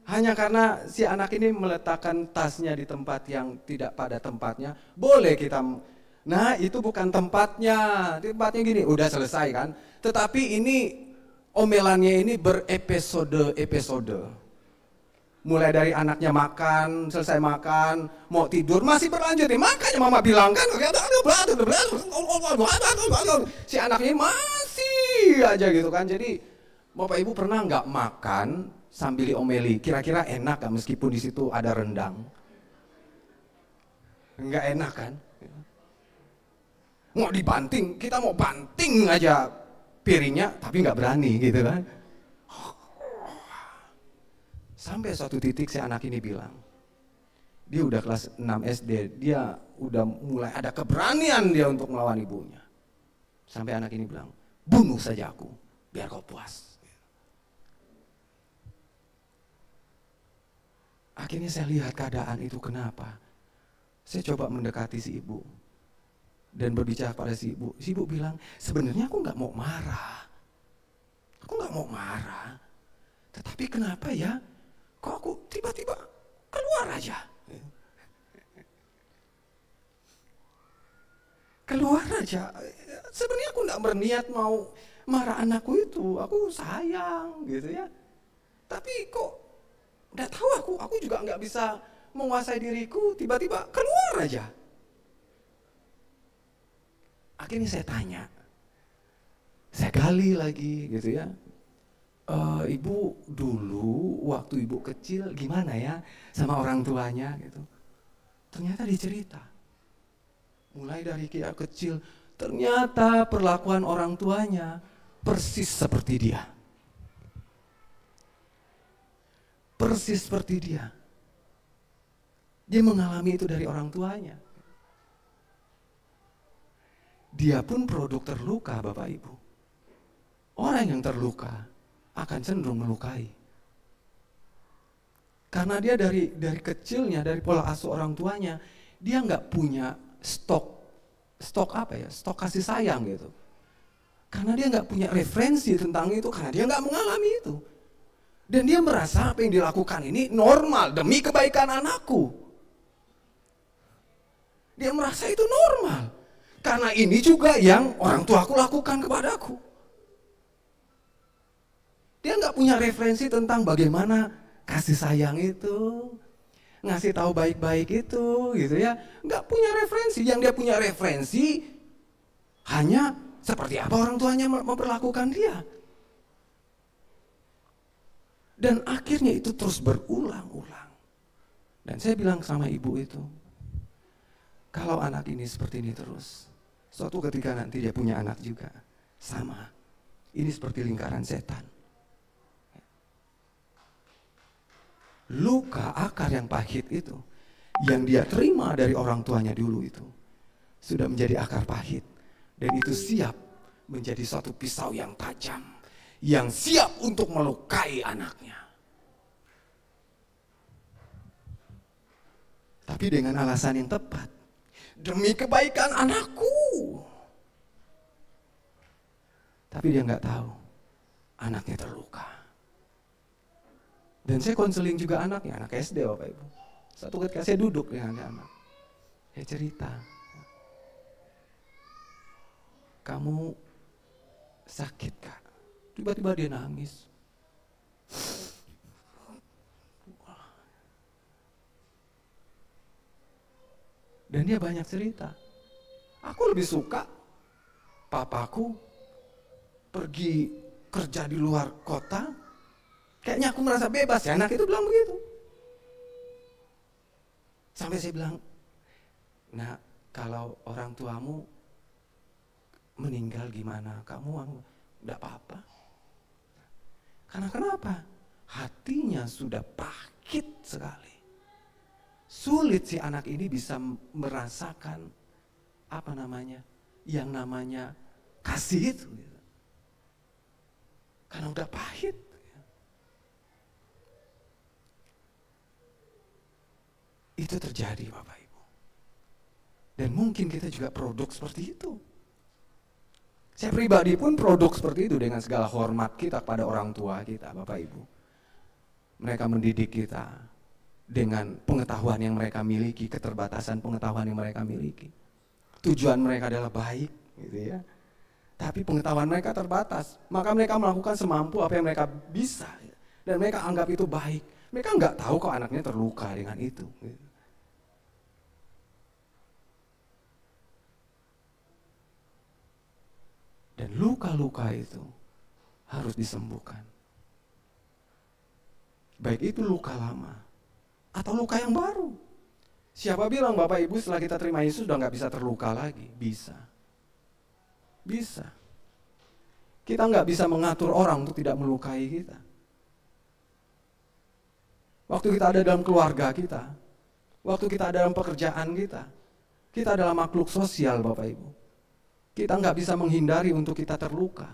Hanya karena si anak ini meletakkan tasnya di tempat yang tidak pada tempatnya, boleh kita, nah itu bukan tempatnya gini, udah selesai kan. Tetapi ini, omelannya ini berepisode-episode. Mulai dari anaknya makan, selesai makan, mau tidur, masih berlanjut nih. Makanya mama bilang kan, si anak ini masih aja gitu kan. Jadi Bapak Ibu pernah nggak makan sambil diomeli? Kira-kira enak gak meskipun di situ ada rendang? Nggak enak kan? Mau dibanting, kita mau banting aja piringnya, tapi nggak berani gitu kan. Sampai suatu titik si anak ini bilang, dia udah kelas 6 SD, dia udah mulai ada keberanian dia untuk melawan ibunya. Sampai anak ini bilang, bunuh saja aku, biar kau puas. Akhirnya saya lihat keadaan itu kenapa. Saya coba mendekati si ibu dan berbicara pada si ibu. Si ibu bilang, sebenarnya aku nggak mau marah. Aku nggak mau marah. Tetapi kenapa ya? Kok aku tiba-tiba keluar aja? Keluar aja. Sebenarnya aku nggak berniat mau marah anakku itu. Aku sayang gitu ya. Tapi kok nggak tahu aku juga nggak bisa menguasai diriku. Tiba-tiba keluar aja. Akhirnya saya tanya, saya gali lagi gitu ya. Ibu dulu waktu ibu kecil gimana ya sama orang tuanya gitu. Ternyata dicerita. Mulai dari dia kecil, ternyata perlakuan orang tuanya persis seperti dia. Persis seperti dia. Dia mengalami itu dari orang tuanya. Dia pun produk terluka, Bapak Ibu. Orang yang terluka akan cenderung melukai. Karena dia dari kecilnya, dari pola asuh orang tuanya, dia nggak punya stok apa ya, stok kasih sayang gitu. Karena dia nggak punya referensi tentang itu, karena dia nggak mengalami itu. Dan dia merasa apa yang dilakukan ini normal demi kebaikan anakku. Dia merasa itu normal. Karena ini juga yang orang tuaku lakukan kepadaku. Dia nggak punya referensi tentang bagaimana kasih sayang itu, ngasih tahu baik-baik itu, gitu ya. Nggak punya referensi. Yang dia punya referensi hanya seperti apa orang tuanya memperlakukan dia. Dan akhirnya itu terus berulang-ulang. Dan saya bilang sama ibu itu, kalau anak ini seperti ini terus, suatu ketika nanti dia punya anak juga, sama. Ini seperti lingkaran setan. Luka akar yang pahit itu, yang dia terima dari orang tuanya dulu itu, sudah menjadi akar pahit. Dan itu siap menjadi suatu pisau yang tajam, yang siap untuk melukai anaknya. Tapi dengan alasan yang tepat, demi kebaikan anakku. Tapi dia nggak tahu, anaknya terluka. Dan saya konseling juga anaknya, anak SD Bapak Ibu. Satu ketika saya duduk dengan anak, saya cerita, kamu sakit Kak? Tiba-tiba dia nangis. Dan dia banyak cerita. Aku lebih suka papaku pergi kerja di luar kota, kayaknya aku merasa bebas ya, anak itu bilang begitu. Sampai saya bilang, nah kalau orang tuamu meninggal gimana? Kamu enggak apa-apa. Karena kenapa? Hatinya sudah pahit sekali. Sulit si anak ini bisa merasakan apa namanya, yang namanya kasih itu. Karena udah pahit. Itu terjadi Bapak Ibu. Dan mungkin kita juga produk seperti itu. Saya pribadi pun produk seperti itu dengan segala hormat kita kepada orang tua kita, Bapak Ibu. Mereka mendidik kita dengan pengetahuan yang mereka miliki, keterbatasan pengetahuan yang mereka miliki. Tujuan mereka adalah baik, gitu ya. Tapi pengetahuan mereka terbatas, maka mereka melakukan semampu apa yang mereka bisa, dan mereka anggap itu baik. Mereka nggak tahu kok anaknya terluka dengan itu. Gitu. Dan luka-luka itu harus disembuhkan. Baik itu luka lama atau luka yang baru. Siapa bilang Bapak Ibu setelah kita terima Yesus sudah nggak bisa terluka lagi? Bisa. Bisa. Kita nggak bisa mengatur orang untuk tidak melukai kita. Waktu kita ada dalam keluarga kita, waktu kita ada dalam pekerjaan kita adalah makhluk sosial Bapak Ibu. Kita nggak bisa menghindari untuk kita terluka.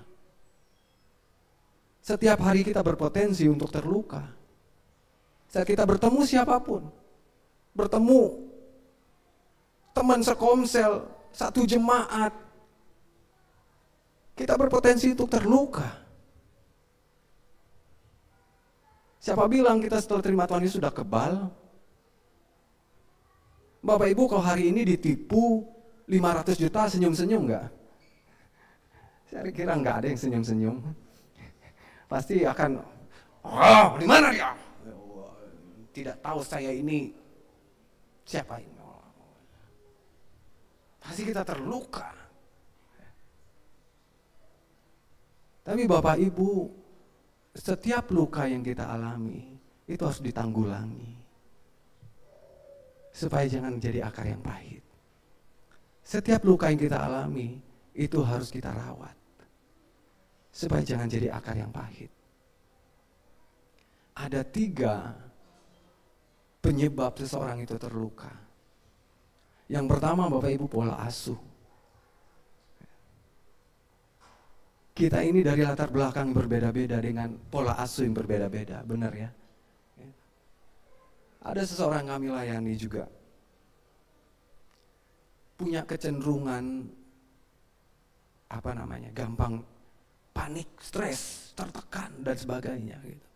Setiap hari kita berpotensi untuk terluka. Saat kita bertemu siapapun, bertemu teman sekomsel, satu jemaat, kita berpotensi untuk terluka. Siapa bilang kita setelah terima Tuhan ini sudah kebal? Bapak Ibu kalau hari ini ditipu 500 juta senyum-senyum enggak? Saya kira enggak ada yang senyum-senyum. Pasti akan, di mana dia? Tidak tahu saya ini siapa ini. Pasti kita terluka. Tapi Bapak Ibu, setiap luka yang kita alami itu harus ditanggulangi supaya jangan jadi akar yang pahit. Setiap luka yang kita alami itu harus kita rawat supaya jangan jadi akar yang pahit. Ada 3 penyebab seseorang itu terluka. Yang pertama Bapak Ibu, pola asuh. Kita ini dari latar belakang berbeda-beda dengan pola asuh yang berbeda-beda, benar ya? Ada seseorang kami layani juga punya kecenderungan gampang panik, stres, tertekan dan sebagainya gitu.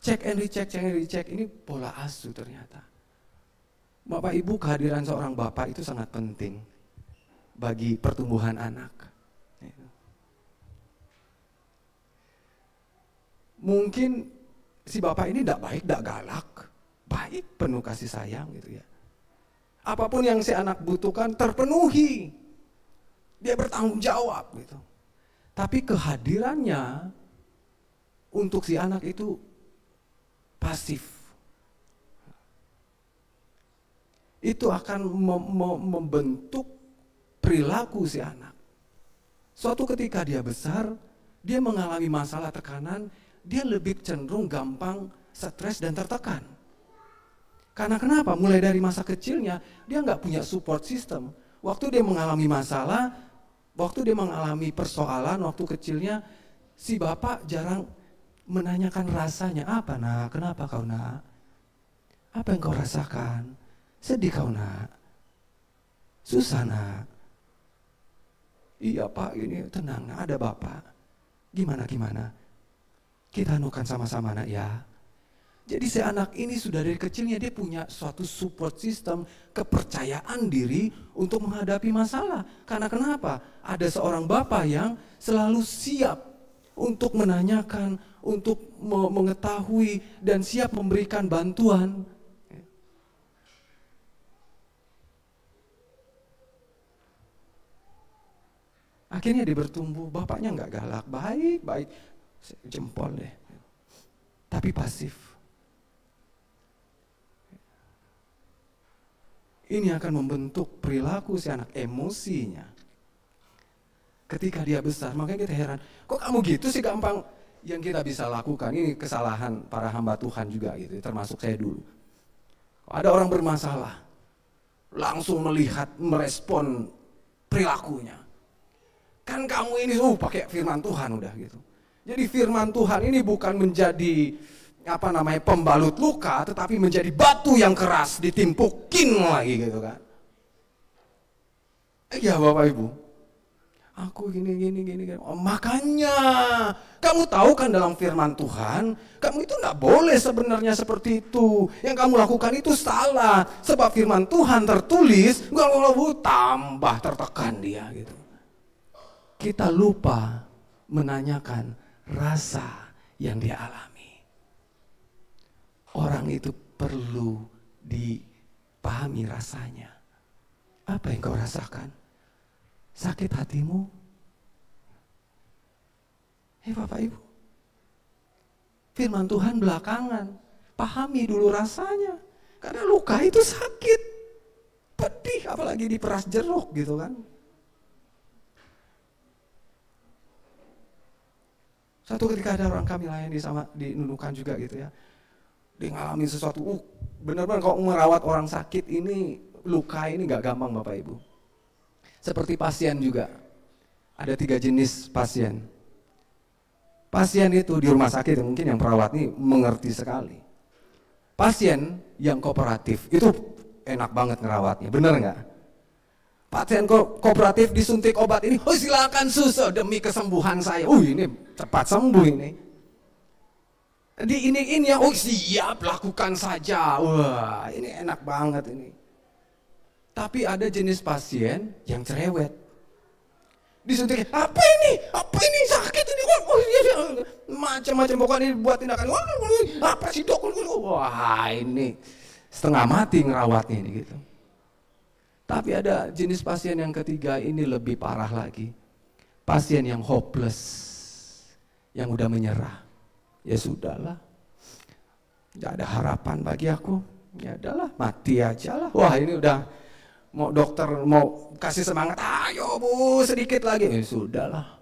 Check and recheck ini pola asuh ternyata. Bapak Ibu, kehadiran seorang bapak itu sangat penting bagi pertumbuhan anak. Mungkin si bapak ini tidak baik, tidak galak, baik, penuh kasih sayang gitu ya. Apapun yang si anak butuhkan terpenuhi, dia bertanggung jawab gitu. Tapi kehadirannya untuk si anak itu pasif. Itu akan membentuk perilaku si anak. Suatu ketika dia besar, dia mengalami masalah tekanan, dia lebih cenderung gampang stres dan tertekan. Karena kenapa? Mulai dari masa kecilnya, dia nggak punya support system. Waktu dia mengalami masalah, waktu dia mengalami persoalan, waktu kecilnya, si bapak jarang menanyakan rasanya. Apa nak? Kenapa kau nak? Apa yang kau rasakan? Sedih kau nak? Susah nak? Iya pak, ini tenang nak, ada bapak. Gimana? Kita anukan sama-sama nak ya. Jadi si anak ini sudah dari kecilnya dia punya suatu support system, kepercayaan diri untuk menghadapi masalah. Karena kenapa? Ada seorang bapak yang selalu siap untuk menanyakan, untuk mengetahui dan siap memberikan bantuan. Akhirnya dia bertumbuh, bapaknya nggak galak, baik, jempol deh. Tapi pasif. Ini akan membentuk perilaku si anak, emosinya. Ketika dia besar, makanya kita heran, kok kamu gitu sih gampang? Yang kita bisa lakukan, ini kesalahan para hamba Tuhan juga gitu, termasuk saya dulu. Ada orang bermasalah, langsung melihat, merespon perilakunya. Kan kamu ini pakai firman Tuhan udah gitu. Jadi firman Tuhan ini bukan menjadi pembalut luka, tetapi menjadi batu yang keras ditimpukin lagi gitu kan. Ya Bapak Ibu, aku gini. Makanya kamu tahu kan dalam firman Tuhan, kamu itu enggak boleh sebenarnya seperti itu. Yang kamu lakukan itu salah. Sebab firman Tuhan tertulis, tambah tertekan dia gitu. Kita lupa menanyakan rasa yang dia alami. Orang itu perlu dipahami rasanya. Apa yang kau rasakan? Sakit hatimu? Bapak Ibu, firman Tuhan belakangan, pahami dulu rasanya. Karena luka itu sakit, pedih, apalagi diperas jeruk gitu kan. Suatu ketika ada orang kami layani sama di Nunukan juga gitu ya. Dia ngalamin sesuatu, benar-benar kalau merawat orang sakit ini, luka ini gak gampang Bapak Ibu. Seperti pasien juga, ada 3 jenis pasien. Pasien itu di rumah sakit, mungkin yang perawat ini mengerti sekali. Pasien yang kooperatif, itu enak banget ngerawatnya, bener gak? Pasien kooperatif disuntik obat ini, silakan susu demi kesembuhan saya. Ini cepat sembuh ini. Ini ya, siap lakukan saja. Wah, ini enak banget ini. Tapi ada jenis pasien yang cerewet. Disuntik, apa ini sakit ini, macam-macam pokoknya buat tindakan. Apa sih dok? Wah, ini setengah mati ngerawatnya ini gitu. Tapi ada jenis pasien yang ketiga, ini lebih parah lagi. Pasien yang hopeless, yang udah menyerah. Ya sudahlah, gak ada harapan bagi aku. Ya udahlah, mati aja lah. Wah, ini udah mau dokter mau kasih semangat, ayo Bu sedikit lagi. Ya sudahlah,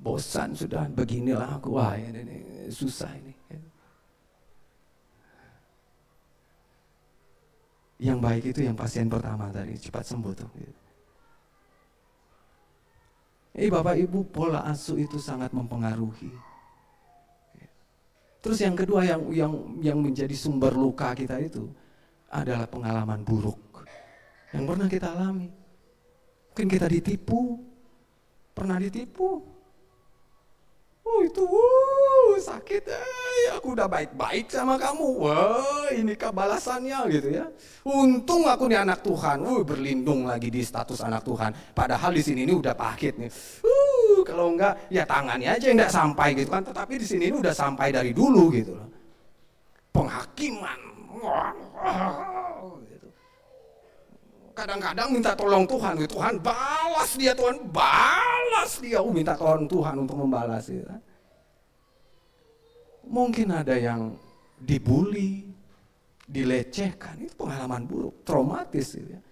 bosan sudah, beginilah aku. Wah, ini susah ini. Yang baik itu yang pasien pertama tadi, cepat sembuh tuh. Bapak Ibu, pola asuh itu sangat mempengaruhi. Terus yang kedua yang menjadi sumber luka kita itu adalah pengalaman buruk yang pernah kita alami. Mungkin kita ditipu, pernah ditipu. Itu sakit, aku udah baik-baik sama kamu. Wah, inikah balasannya gitu ya. Untung aku nih anak Tuhan, berlindung lagi di status anak Tuhan. Padahal di sini ini udah pahit nih. Kalau enggak, ya tangannya aja yang enggak sampai gitu kan. Tetapi di sini ini udah sampai dari dulu gitu loh. Penghakiman. Gitu. Kadang-kadang minta tolong Tuhan, Tuhan balas dia, Tuhan balas dia. Minta tolong Tuhan untuk membalas gitu kan. Mungkin ada yang dibully, dilecehkan, itu pengalaman buruk, traumatis gitu ya.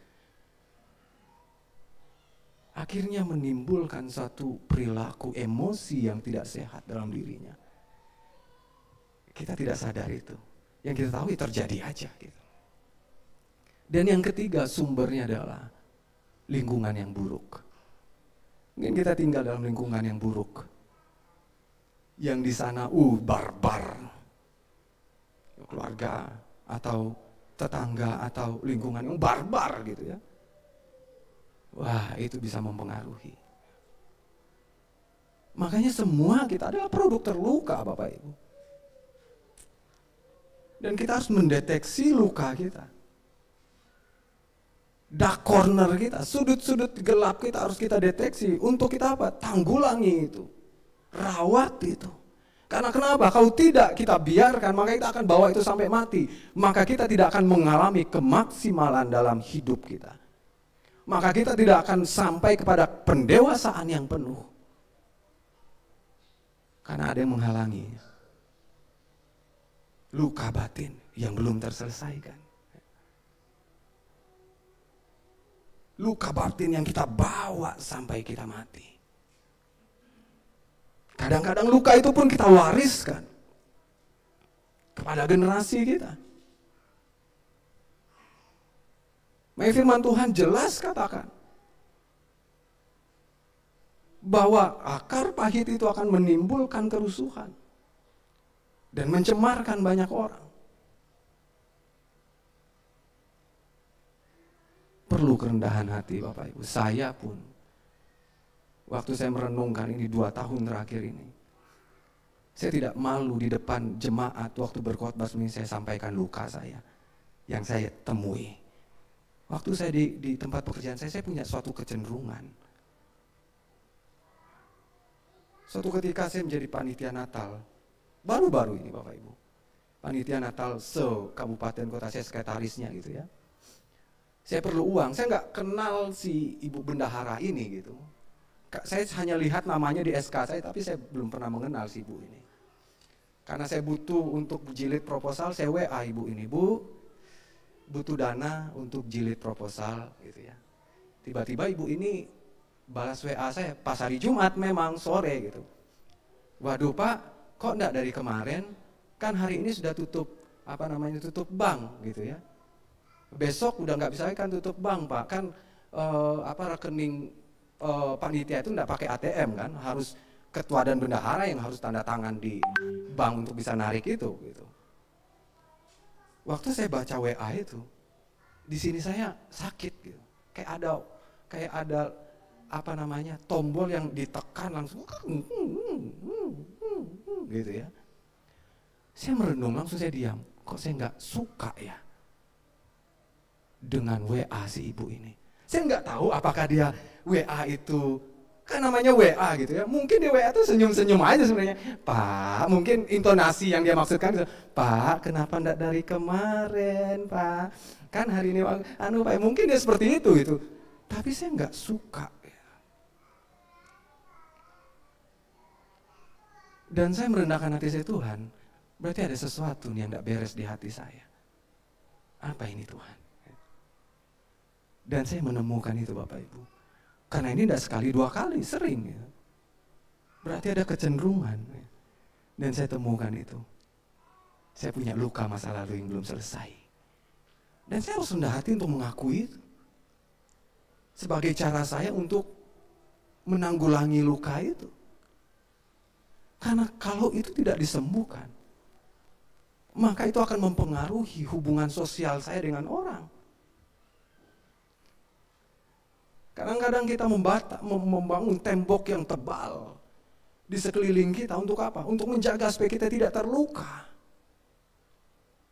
Akhirnya menimbulkan satu perilaku emosi yang tidak sehat dalam dirinya. Kita tidak sadar itu. Yang kita tahu terjadi aja gitu. Dan yang ketiga sumbernya adalah lingkungan yang buruk. Mungkin kita tinggal dalam lingkungan yang buruk. Yang di sana barbar. Keluarga atau tetangga atau lingkungan yang barbar gitu ya. Wah, itu bisa mempengaruhi. Makanya semua kita adalah produk terluka Bapak Ibu. Dan kita harus mendeteksi luka kita. Dark corner kita, sudut-sudut gelap kita harus kita deteksi. Untuk kita apa? Tanggulangi itu. Rawat itu. Karena kenapa? Kalau tidak kita biarkan, maka kita akan bawa itu sampai mati. Maka kita tidak akan mengalami kemaksimalan dalam hidup kita. Maka kita tidak akan sampai kepada pendewasaan yang penuh. Karena ada yang menghalangi. Luka batin yang belum terselesaikan. Luka batin yang kita bawa sampai kita mati. Kadang-kadang luka itu pun kita wariskan kepada generasi kita. Maka firman Tuhan jelas katakan bahwa akar pahit itu akan menimbulkan kerusuhan dan mencemarkan banyak orang. Perlu kerendahan hati Bapak Ibu. Saya pun waktu saya merenungkan ini 2 tahun terakhir ini, saya tidak malu di depan jemaat waktu berkhotbah ini saya sampaikan luka saya yang saya temui. Waktu saya di tempat pekerjaan saya punya suatu kecenderungan. Suatu ketika saya menjadi panitia Natal, baru-baru ini Bapak Ibu. Panitia Natal se-kabupaten kota, saya sekretarisnya gitu ya. Saya perlu uang, saya nggak kenal si ibu bendahara ini gitu. Saya hanya lihat namanya di SK saya, tapi saya belum pernah mengenal si ibu ini. Karena saya butuh untuk jilid proposal, saya WA ibu ini, Bu, butuh dana untuk jilid proposal gitu ya. Tiba-tiba ibu ini balas WA saya pas hari Jumat memang sore gitu. Waduh Pak, kok enggak dari kemarin? Kan hari ini sudah tutup, tutup bank gitu ya. Besok udah nggak bisa kan tutup bank Pak, kan rekening panitia itu enggak pakai ATM kan, harus ketua dan bendahara yang harus tanda tangan di bank untuk bisa narik itu gitu. Waktu saya baca WA itu, di sini saya sakit gitu. Kayak ada tombol yang ditekan langsung gitu ya. Saya merenung, langsung saya diam. Kok saya nggak suka ya dengan WA si ibu ini. Saya nggak tahu apakah dia WA itu, kan namanya WA gitu ya. Mungkin di WA itu senyum-senyum aja sebenarnya. Pak, mungkin intonasi yang dia maksudkan gitu. Pak, kenapa enggak dari kemarin, Pak? Kan hari ini Pak, mungkin dia seperti itu gitu. Tapi saya nggak suka. Dan saya merendahkan hati saya, Tuhan, berarti ada sesuatu nih yang enggak beres di hati saya. Apa ini Tuhan? Dan saya menemukan itu Bapak Ibu. Karena ini tidak sekali dua kali, sering ya. Berarti ada kecenderungan ya. Dan saya temukan itu. Saya punya luka masa lalu yang belum selesai. Dan saya harus rendah hati untuk mengakui itu. Sebagai cara saya untuk menanggulangi luka itu. Karena kalau itu tidak disembuhkan, maka itu akan mempengaruhi hubungan sosial saya dengan orang. Kadang-kadang kita membangun tembok yang tebal di sekeliling kita untuk apa? Untuk menjaga supaya kita tidak terluka.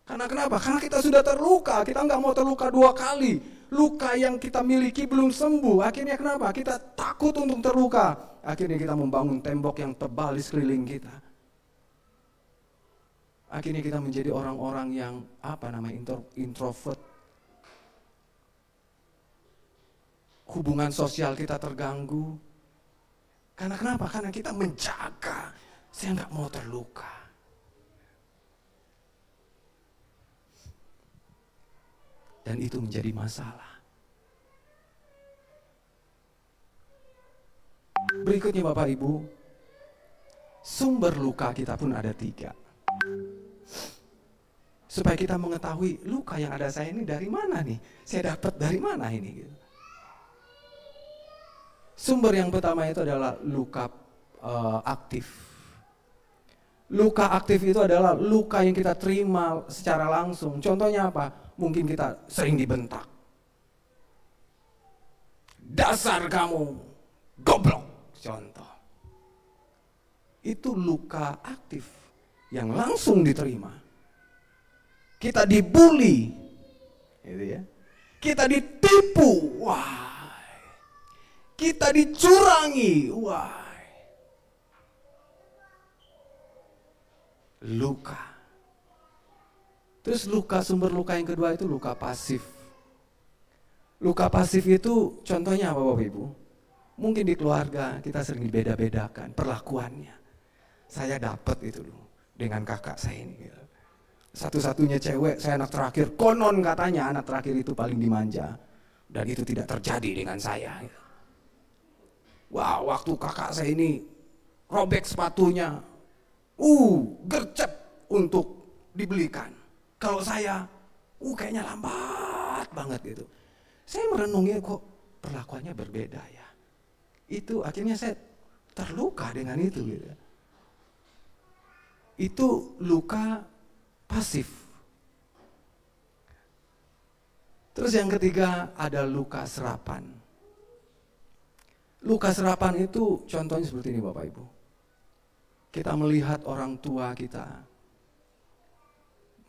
Karena kenapa? Karena kita sudah terluka, kita nggak mau terluka dua kali. Luka yang kita miliki belum sembuh. Akhirnya kenapa? Kita takut untuk terluka. Akhirnya kita membangun tembok yang tebal di sekeliling kita. Akhirnya kita menjadi orang-orang yang introvert. Hubungan sosial kita terganggu. Karena kenapa? Karena kita menjaga. Saya nggak mau terluka. Dan itu menjadi masalah. Berikutnya Bapak Ibu, sumber luka kita pun ada 3. Supaya kita mengetahui luka yang ada saya ini dari mana nih? Saya dapat dari mana ini? Gitu. Sumber yang pertama itu adalah luka aktif. Luka aktif itu adalah luka yang kita terima secara langsung. Contohnya apa? Mungkin kita sering dibentak. Dasar kamu, goblok. Contoh. Itu luka aktif yang langsung diterima. Kita dibully, gitu ya. Kita ditipu, wah. Kita dicurangi, wah. Luka. Terus sumber luka yang kedua itu luka pasif. Luka pasif itu contohnya apa Bapak Ibu? Mungkin di keluarga kita sering dibeda-bedakan perlakuannya. Saya dapat itu loh dengan kakak saya ini. Satu-satunya cewek, saya anak terakhir. Konon katanya anak terakhir itu paling dimanja. Dan itu tidak terjadi dengan saya. Wah, waktu kakak saya ini robek sepatunya. Gercep untuk dibelikan. Kalau saya, kayaknya lambat banget gitu. Saya merenungi kok perlakuannya berbeda ya. Itu akhirnya saya terluka dengan itu gitu. Itu luka pasif. Terus yang ketiga ada luka serapan. Luka serapan itu contohnya seperti ini Bapak Ibu. Kita melihat orang tua kita,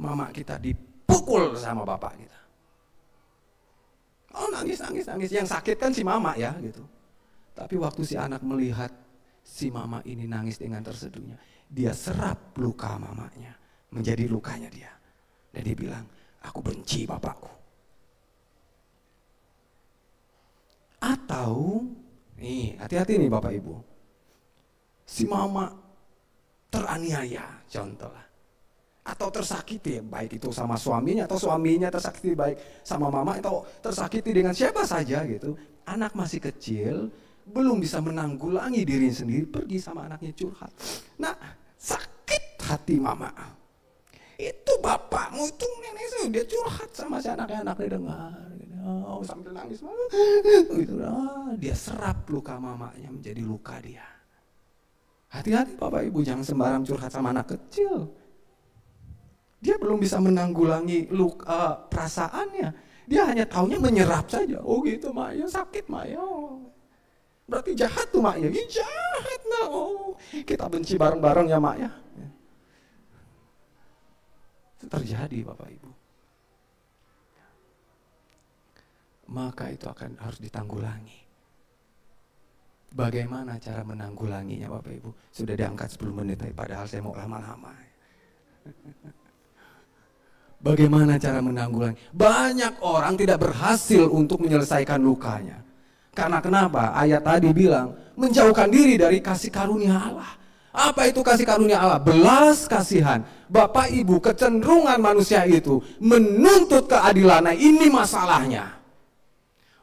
mama kita dipukul sama bapak kita. Nangis. Yang sakit kan si mama ya gitu. Tapi waktu si anak melihat si mama ini nangis dengan terseduhnya, dia serap luka mamanya menjadi lukanya dia. Dan dia bilang, aku benci bapakku. Atau, nih hati-hati nih Bapak Ibu. Si mama teraniaya, contoh lah. Atau tersakiti, baik itu sama suaminya atau suaminya tersakiti baik sama mama atau tersakiti dengan siapa saja gitu. Anak masih kecil, belum bisa menanggulangi diri sendiri, pergi sama anaknya curhat. Nah, sakit hati mama. Itu bapakmu itu nenek saya, dia curhat sama si anaknya dengar. Oh, sambil nangis. Gitu. Dia serap luka mamanya menjadi luka dia. Hati-hati Bapak Ibu, jangan sembarang curhat sama anak kecil. Dia belum bisa menanggulangi luka perasaannya. Dia hanya taunya menyerap saja. Oh gitu mak, ya sakit mak ya. Berarti jahat tuh mak ya. Jahat nah. Oh, kita benci bareng-bareng ya mak ya. Itu terjadi Bapak Ibu. Maka itu harus ditanggulangi. Bagaimana cara menanggulanginya Bapak Ibu? Sudah diangkat 10 menit, padahal saya mau lama-lama. Bagaimana cara menanggulangi? Banyak orang tidak berhasil untuk menyelesaikan lukanya. Karena kenapa? Ayat tadi bilang, menjauhkan diri dari kasih karunia Allah. Apa itu kasih karunia Allah? Belas kasihan. Bapak Ibu, kecenderungan manusia itu menuntut keadilan. Nah, ini masalahnya.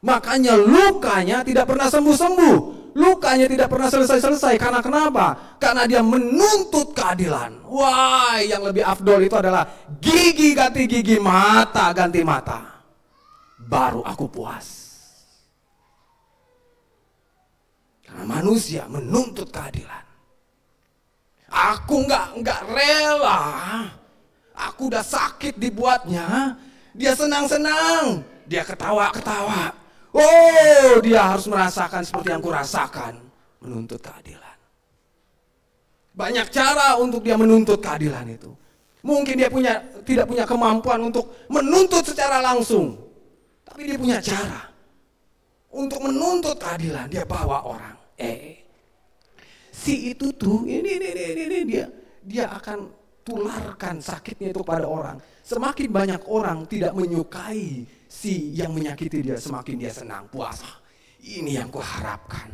Makanya lukanya tidak pernah sembuh-sembuh. Lukanya tidak pernah selesai-selesai. Karena kenapa? Karena dia menuntut keadilan. Wah, yang lebih afdol itu adalah gigi ganti gigi, mata ganti mata. Baru aku puas. Karena manusia menuntut keadilan. Aku nggak rela. Aku udah sakit dibuatnya. Dia senang-senang. Dia ketawa-ketawa. Oh, dia harus merasakan seperti yang kurasakan. Menuntut keadilan. Banyak cara untuk dia menuntut keadilan itu. Mungkin dia tidak punya kemampuan untuk menuntut secara langsung. Tapi dia punya cara. Untuk menuntut keadilan, dia bawa orang. Si itu tuh, ini dia akan tularkan sakitnya itu pada orang. Semakin banyak orang tidak menyukai si yang menyakiti dia, semakin dia senang, puas. Ini yang kuharapkan.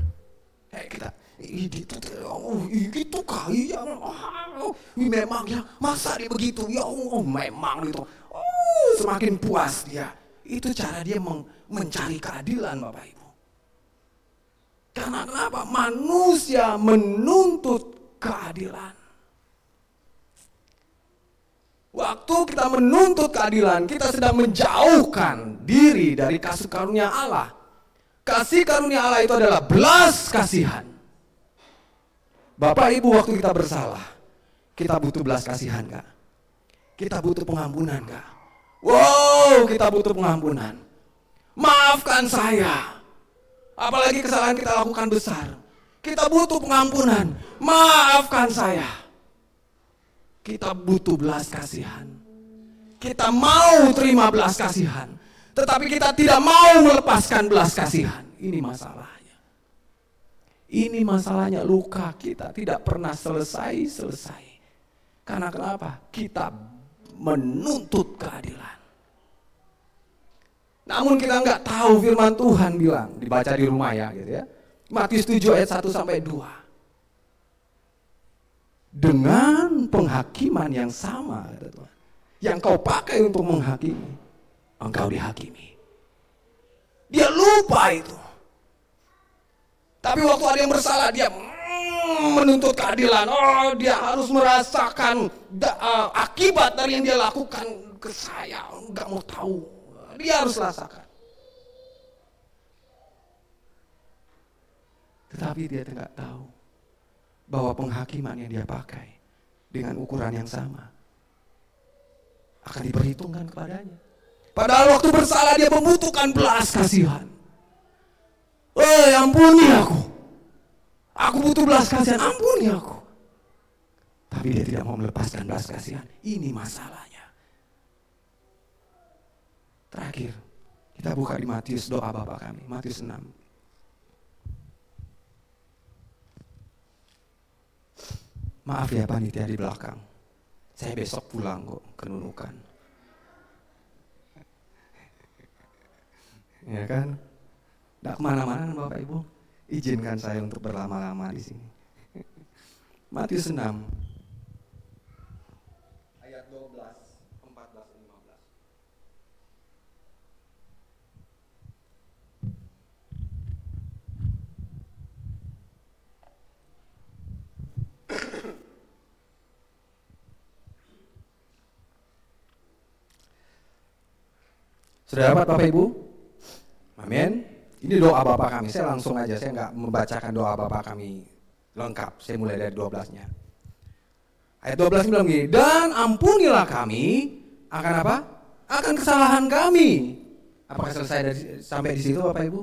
Kita gitu kali ya. Memang ya, masa dia begitu ya. Memang itu. Semakin puas dia. Itu cara dia mencari keadilan Bapak Ibu. Karena kenapa? Manusia menuntut keadilan. Waktu kita menuntut keadilan, kita sedang menjauhkan diri dari kasih karunia Allah. Kasih karunia Allah itu adalah belas kasihan. Bapak Ibu, waktu kita bersalah, kita butuh belas kasihan gak? Kita butuh pengampunan gak? Wow, kita butuh pengampunan. Maafkan saya. Apalagi kesalahan kita lakukan besar. Kita butuh pengampunan. Maafkan saya. Kita butuh belas kasihan. Kita mau terima belas kasihan. Tetapi kita tidak mau melepaskan belas kasihan. Ini masalahnya. Ini masalahnya, luka kita tidak pernah selesai. Karena kenapa? Kita menuntut keadilan. Namun kita nggak tahu firman Tuhan bilang, dibaca di rumah ya, gitu ya. Matius 7 ayat 1 sampai 2. Dengan penghakiman yang sama, kata Tuhan, yang kau pakai untuk menghakimi, engkau dihakimi. Dia lupa itu. Tapi waktu ada yang bersalah, dia menuntut keadilan. Oh, dia harus merasakan akibat dari yang dia lakukan ke saya. Nggak mau tahu. Dia harus rasakan. Tetapi dia tidak tahu bahwa penghakiman yang dia pakai dengan ukuran yang sama akan diperhitungkan kepadanya. Padahal waktu bersalah dia membutuhkan belas kasihan. Ampuni aku. Aku butuh belas kasihan, ampuni aku. Tapi dia tidak mau melepaskan belas kasihan. Ini masalahnya. Terakhir, kita buka di Matius, doa Bapa kami, Matius 6. Maaf ya panitia di belakang. Saya besok pulang kok ke Nunukan. Ya kan? Nggak kemana-mana Bapak Ibu. Izinkan saya untuk berlama-lama di sini. Matius 6. Ayat 12, 14, 15. Sudah dapat Bapak Ibu? Amin. Ini doa Bapa kami. Saya langsung aja, saya nggak membacakan doa Bapa kami lengkap. Saya mulai dari 12-nya. Ayat 12 bilang begini, dan ampunilah kami akan apa? Akan kesalahan kami. Apakah selesai sampai di situ Bapak Ibu?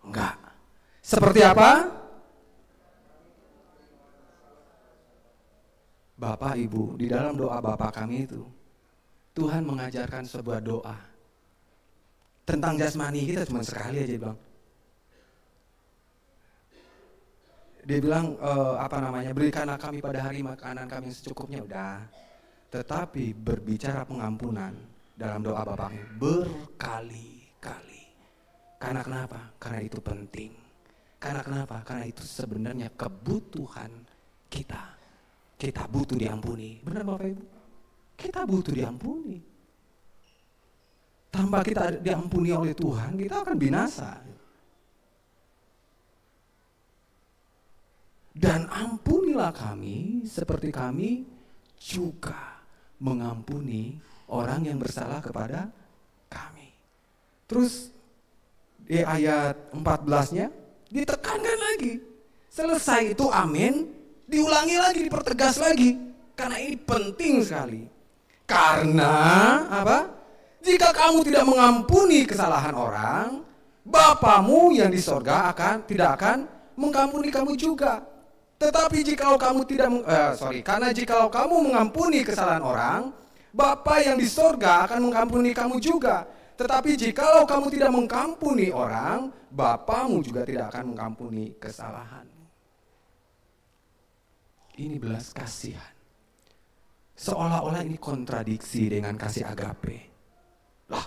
Enggak. Seperti apa? Bapak Ibu, di dalam doa Bapak kami itu, Tuhan mengajarkan sebuah doa. Tentang jasmani kita cuma sekali aja Bang. Dia bilang berikanlah kami pada hari makanan kami yang secukupnya, udah. Tetapi berbicara pengampunan dalam doa Bapak berkali-kali. Karena kenapa? Karena itu penting. Karena kenapa? Karena itu sebenarnya kebutuhan kita. Kita butuh diampuni. Benar Bapak Ibu? Kita butuh diampuni. Tanpa kita diampuni oleh Tuhan, kita akan binasa. Dan ampunilah kami seperti kami juga mengampuni orang yang bersalah kepada kami. Terus di ayat 14-nya ditekankan lagi. Selesai itu amin, diulangi lagi, dipertegas lagi. Karena ini penting sekali. Karena apa? Jika kamu tidak mengampuni kesalahan orang, Bapamu yang di sorga tidak akan mengampuni kamu juga. Tetapi jikalau kamu karena jikalau kamu mengampuni kesalahan orang, Bapa yang di sorga akan mengampuni kamu juga. Tetapi jikalau kamu tidak mengampuni orang, Bapamu juga tidak akan mengampuni kesalahan. Ini belas kasihan. Seolah-olah ini kontradiksi dengan kasih agape. Lah,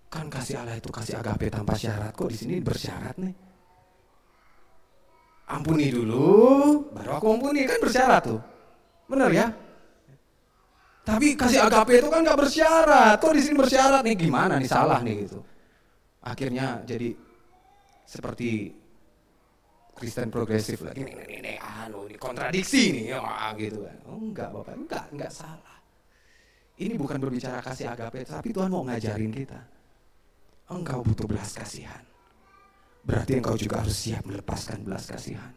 kan kasih Allah itu kasih agape tanpa syarat, kok di sini bersyarat nih? Ampuni dulu, baru aku ampuni, kan bersyarat tuh. Benar ya? Tapi kasih agape itu kan gak bersyarat. Kok di sini bersyarat nih, gimana nih, salah nih gitu. Akhirnya jadi seperti Kristen progresif lagi. Ini kontradiksi nih, gitu kan. Oh enggak Bapak, enggak salah. Ini bukan berbicara kasih agape, tapi Tuhan mau ngajarin kita. Engkau butuh belas kasihan. Berarti engkau juga harus siap melepaskan belas kasihan.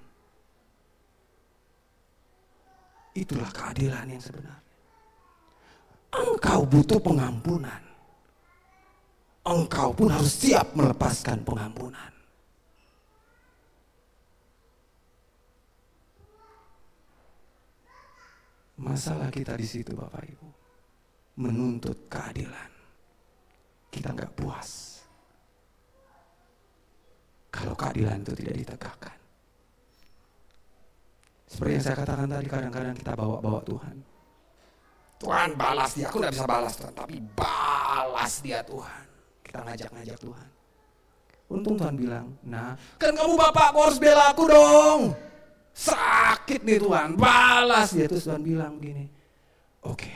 Itulah keadilan yang sebenarnya. Engkau butuh pengampunan. Engkau pun harus siap melepaskan pengampunan. Masalah kita di situ Bapak Ibu, menuntut keadilan. Kita nggak puas kalau keadilan itu tidak ditegakkan. Seperti yang saya katakan tadi, kadang-kadang kita bawa-bawa Tuhan. Tuhan balas dia, aku gak bisa balas Tuhan, tapi balas dia Tuhan. Kita ngajak-ngajak Tuhan. Untung Tuhan bilang, nah kan kamu Bapak, aku harus bela aku dong. Sakit nih Tuhan, balas dia. Terus Tuhan bilang gini, oke,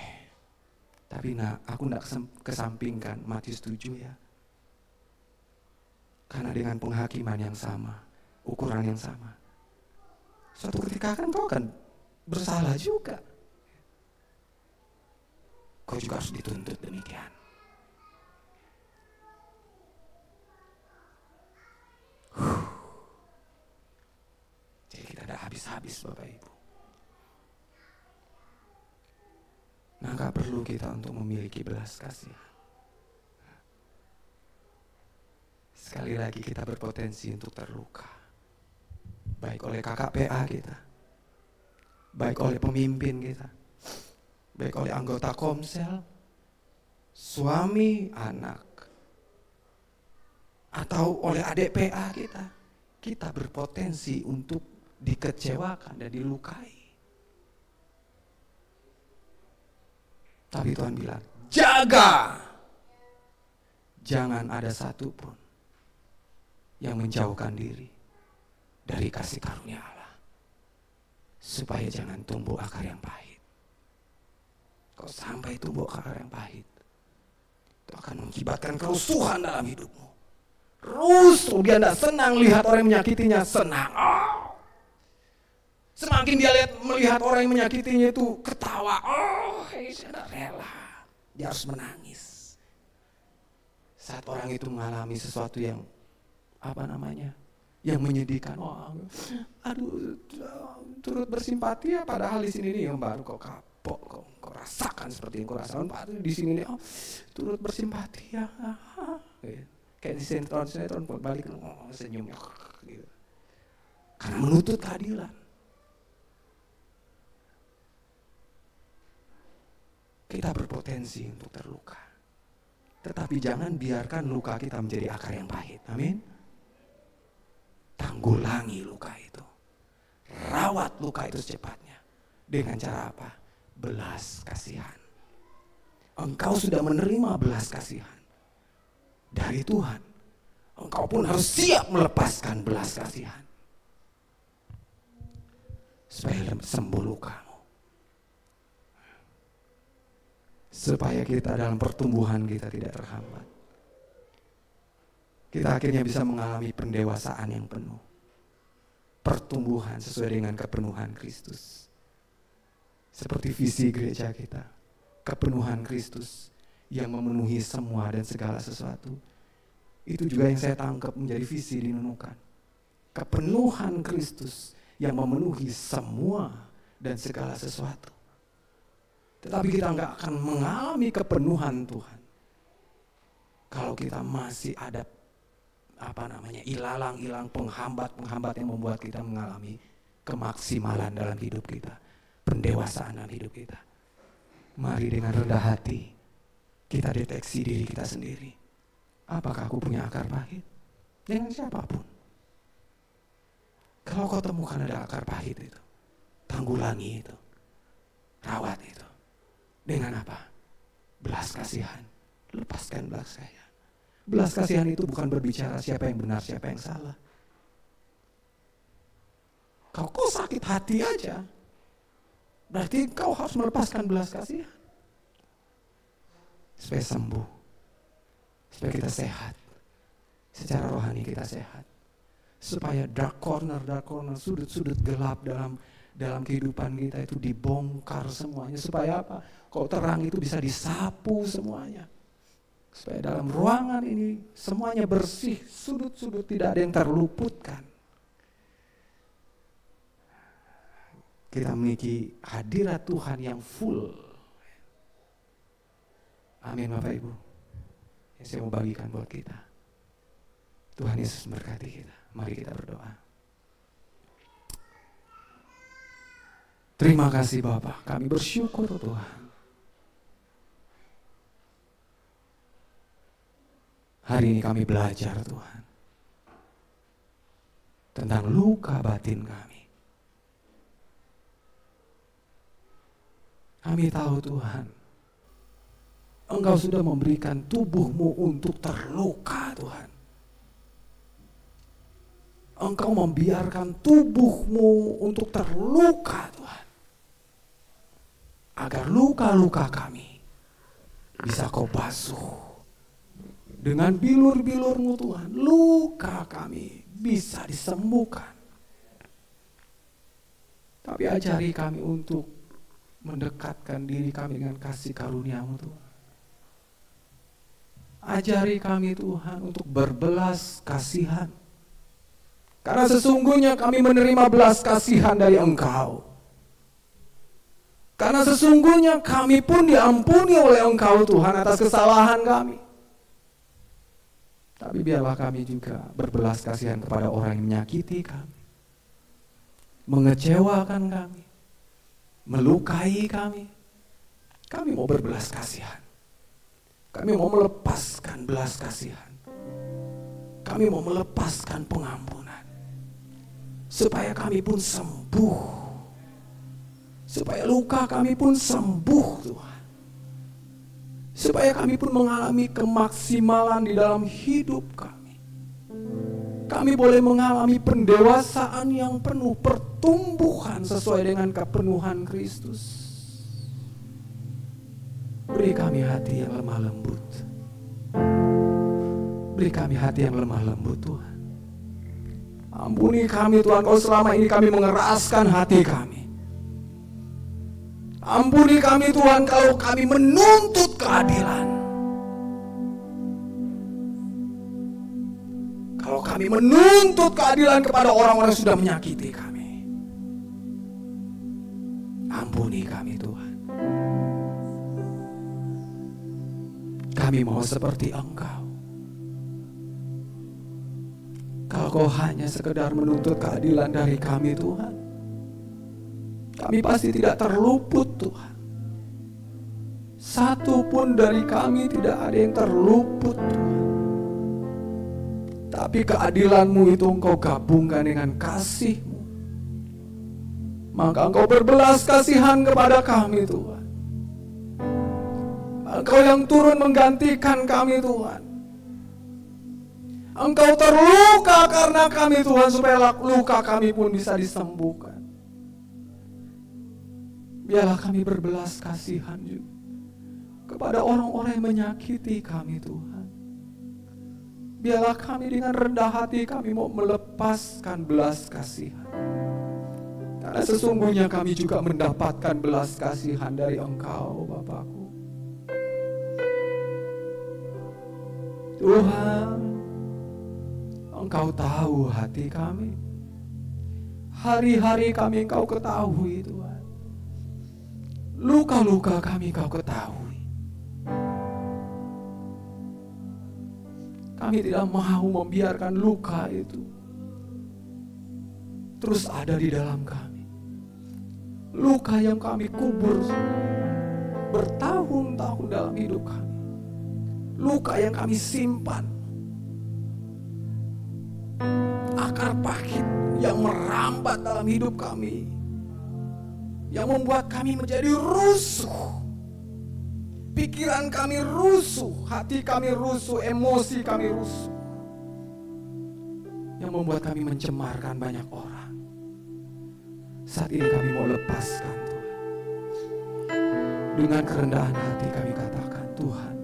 tapi aku gak kesampingkan Matius 7 ya. Karena dengan penghakiman yang sama, ukuran yang sama, suatu ketika kan kau akan bersalah juga. Kau juga harus dituntut demikian. Jadi kita ada habis-habis Bapak Ibu. Nah gak perlu kita untuk memiliki belas kasihan. Sekali lagi kita berpotensi untuk terluka. Baik oleh kakak PA kita, baik oleh pemimpin kita, baik oleh anggota komsel, suami, anak, atau oleh adik PA kita. Kita berpotensi untuk dikecewakan dan dilukai. Tapi Tuhan bilang, jaga, jangan ada satupun yang menjauhkan diri dari kasih karunia Allah, supaya jangan tumbuh akar yang pahit. Kalau sampai tumbuh akar yang pahit, itu akan mengakibatkan kerusuhan dalam hidupmu. Rusuh, dia tidak senang lihat orang yang menyakitinya, senang. Semakin dia melihat orang yang menyakitinya itu ketawa, saya tidak rela. Dia harus menangis. Saat orang itu mengalami sesuatu yang yang menyedihkan, aduh, turut bersimpati ya, padahal di sini nih yang baru kok kapok, kok rasakan seperti yang kau rasakan, padahal di sini nih turut bersimpati ya, kayak di sinetron balik senyum gitu. Karena menuntut keadilan. Kita berpotensi untuk terluka, tetapi jangan biarkan luka kita menjadi akar yang pahit. Amin. Tanggulangi luka itu, rawat luka itu secepatnya. Dengan cara apa? Belas kasihan. Engkau sudah menerima belas kasihan dari Tuhan, engkau pun harus siap melepaskan belas kasihan supaya sembuh lukamu, supaya kita dalam pertumbuhan kita tidak terhambat. Kita akhirnya bisa mengalami pendewasaan yang penuh, pertumbuhan sesuai dengan kepenuhan Kristus. Seperti visi gereja kita, kepenuhan Kristus yang memenuhi semua dan segala sesuatu. Itu juga yang saya tangkap menjadi visi di Nunukan. Kepenuhan Kristus yang memenuhi semua dan segala sesuatu. Tetapi kita nggak akan mengalami kepenuhan Tuhan kalau kita masih ada ilalang-ilang penghambat yang membuat kita mengalami kemaksimalan dalam hidup kita, pendewasaan dalam hidup kita. Mari dengan rendah hati kita deteksi diri kita sendiri. Apakah aku punya akar pahit? Dengan siapapun. Kalau kau temukan ada akar pahit itu, tanggulangi itu, rawat itu. Dengan apa? Belas kasihan. Lepaskan belas kasihan. Belas kasihan itu bukan berbicara siapa yang benar, siapa yang salah. Kalau kau sakit hati aja, berarti kau harus melepaskan belas kasihan. Supaya sembuh, supaya kita sehat, secara rohani kita sehat. Supaya dark corner, sudut-sudut gelap dalam kehidupan kita itu dibongkar semuanya. Supaya apa? Kau terang itu bisa disapu semuanya. Supaya dalam ruangan ini semuanya bersih, sudut-sudut tidak ada yang terluputkan. Kita memiliki hadirat Tuhan yang full. Amin Bapak Ibu. Yang saya mau bagikan buat kita. Tuhan Yesus memberkati kita. Mari kita berdoa. Terima kasih Bapak, kami bersyukur Tuhan. Hari ini kami belajar Tuhan tentang luka batin kami. Kami tahu Tuhan, Engkau sudah memberikan tubuhmu untuk terluka Tuhan. Engkau membiarkan tubuhmu untuk terluka Tuhan. Agar luka-luka kami bisa Kau basuh. Dengan bilur-bilur-Mu Tuhan, luka kami bisa disembuhkan. Tapi ajari kami untuk mendekatkan diri kami dengan kasih karunia-Mu Tuhan. Ajari kami Tuhan untuk berbelas kasihan. Karena sesungguhnya kami menerima belas kasihan dari Engkau. Karena sesungguhnya kami pun diampuni oleh Engkau Tuhan atas kesalahan kami. Tapi biarlah kami juga berbelas kasihan kepada orang yang menyakiti kami, mengecewakan kami, melukai kami. Kami mau berbelas kasihan. Kami mau melepaskan belas kasihan. Kami mau melepaskan pengampunan. Supaya kami pun sembuh. Supaya luka kami pun sembuh Tuhan. Supaya kami pun mengalami kemaksimalan di dalam hidup kami. Kami boleh mengalami pendewasaan yang penuh, pertumbuhan sesuai dengan kepenuhan Kristus. Beri kami hati yang lemah lembut. Beri kami hati yang lemah lembut Tuhan. Ampuni kami Tuhan, kalau selama ini kami mengeraskan hati kami. Ampuni kami Tuhan kalau kami menuntut keadilan. Kami menuntut keadilan kepada orang-orang yang sudah menyakiti kami. Ampuni kami Tuhan. Kami mau seperti Engkau. Kalau Kau hanya sekedar menuntut keadilan dari kami Tuhan, kami pasti tidak terluput Tuhan. Satu pun dari kami tidak ada yang terluput Tuhan. Tapi keadilan-Mu itu Engkau gabungkan dengan kasih-Mu. Maka Engkau berbelas kasihan kepada kami Tuhan. Engkau yang turun menggantikan kami Tuhan. Engkau terluka karena kami Tuhan, supaya luka kami pun bisa disembuhkan. Biarlah kami berbelas kasihan juga kepada orang-orang yang menyakiti kami Tuhan. Biarlah kami dengan rendah hati kami mau melepaskan belas kasihan. Karena sesungguhnya kami juga mendapatkan belas kasihan dari Engkau Bapakku. Tuhan, Engkau tahu hati kami. Hari-hari kami Engkau ketahui Tuhan. Luka-luka kami Engkau ketahui. Kami tidak mau membiarkan luka itu terus ada di dalam kami. Luka yang kami kubur bertahun-tahun dalam hidup kami. Luka yang kami simpan. Akar pahit yang merambat dalam hidup kami, yang membuat kami menjadi rusuh. Pikiran kami rusuh, hati kami rusuh, emosi kami rusuh, yang membuat kami mencemarkan banyak orang. Saat ini kami mau lepaskan Tuhan. Dengan kerendahan hati kami katakan, Tuhan,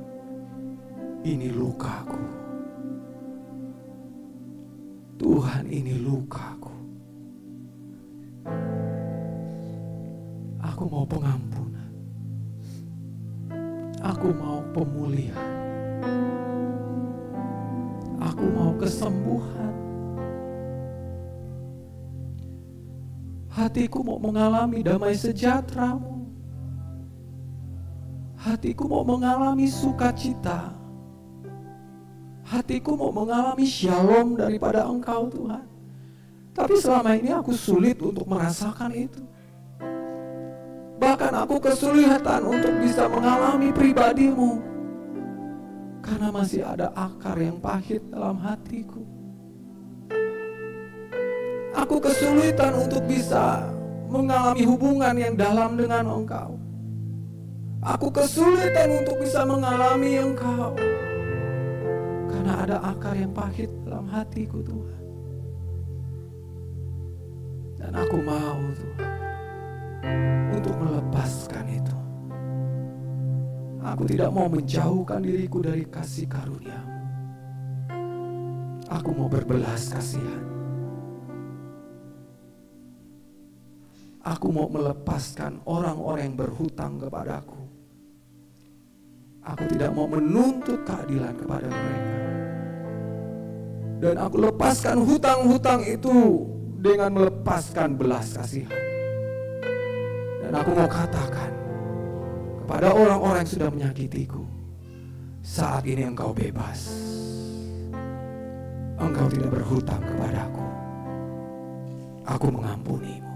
ini lukaku. Tuhan, ini lukaku. Aku mau pengampunan. Aku mau pemulihan. Aku mau kesembuhan. Hatiku mau mengalami damai sejahtera-Mu. Hatiku mau mengalami sukacita. Hatiku mau mengalami shalom daripada Engkau Tuhan. Tapi selama ini aku sulit untuk merasakan itu. Bahkan aku kesulitan untuk bisa mengalami pribadi-Mu. Karena masih ada akar yang pahit dalam hatiku. Aku kesulitan untuk bisa mengalami hubungan yang dalam dengan Engkau. Aku kesulitan untuk bisa mengalami Engkau. Karena ada akar yang pahit dalam hatiku Tuhan. Dan aku mau Tuhan untuk melepaskan itu. Aku tidak mau menjauhkan diriku dari kasih karunia-Mu. Aku mau berbelas kasihan. Aku mau melepaskan orang-orang yang berhutang kepadaku. Aku tidak mau menuntut keadilan kepada mereka. Dan aku lepaskan hutang-hutang itu dengan melepaskan belas kasihan. Dan aku mau katakan kepada orang-orang yang sudah menyakitiku, saat ini engkau bebas. Engkau tidak berhutang kepadaku. Aku mengampunimu.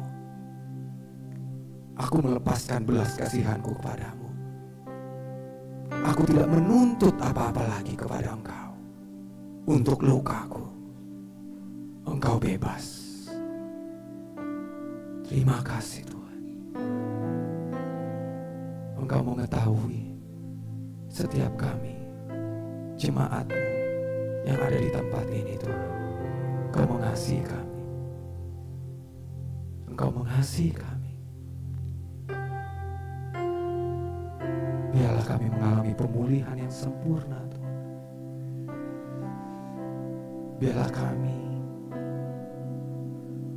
Aku melepaskan belas kasihanku kepadamu. Aku tidak menuntut apa-apa lagi kepada engkau. Untuk lukaku, engkau bebas. Terima kasih Tuhan. Engkau mengetahui setiap kami, jemaat-Mu yang ada di tempat ini Tuhan. Engkau mengasihi kami. Engkau mengasihi kami. Biarlah kami mengalami pemulihan yang sempurna Tuhan. Biarlah kami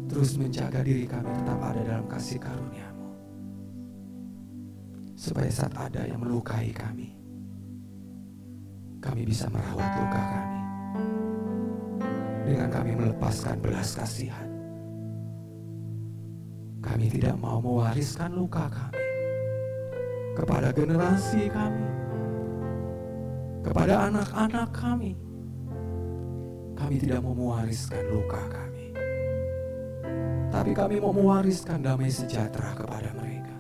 terus menjaga diri kami tetap ada dalam kasih karunia-Mu. Supaya saat ada yang melukai kami, kami bisa merawat luka kami. dengan kami melepaskan belas kasihan. Kami tidak mau mewariskan luka kami kepada generasi kami, kepada anak-anak kami. Kami tidak mau mewariskan luka kami, tapi kami mau mewariskan damai sejahtera kepada mereka.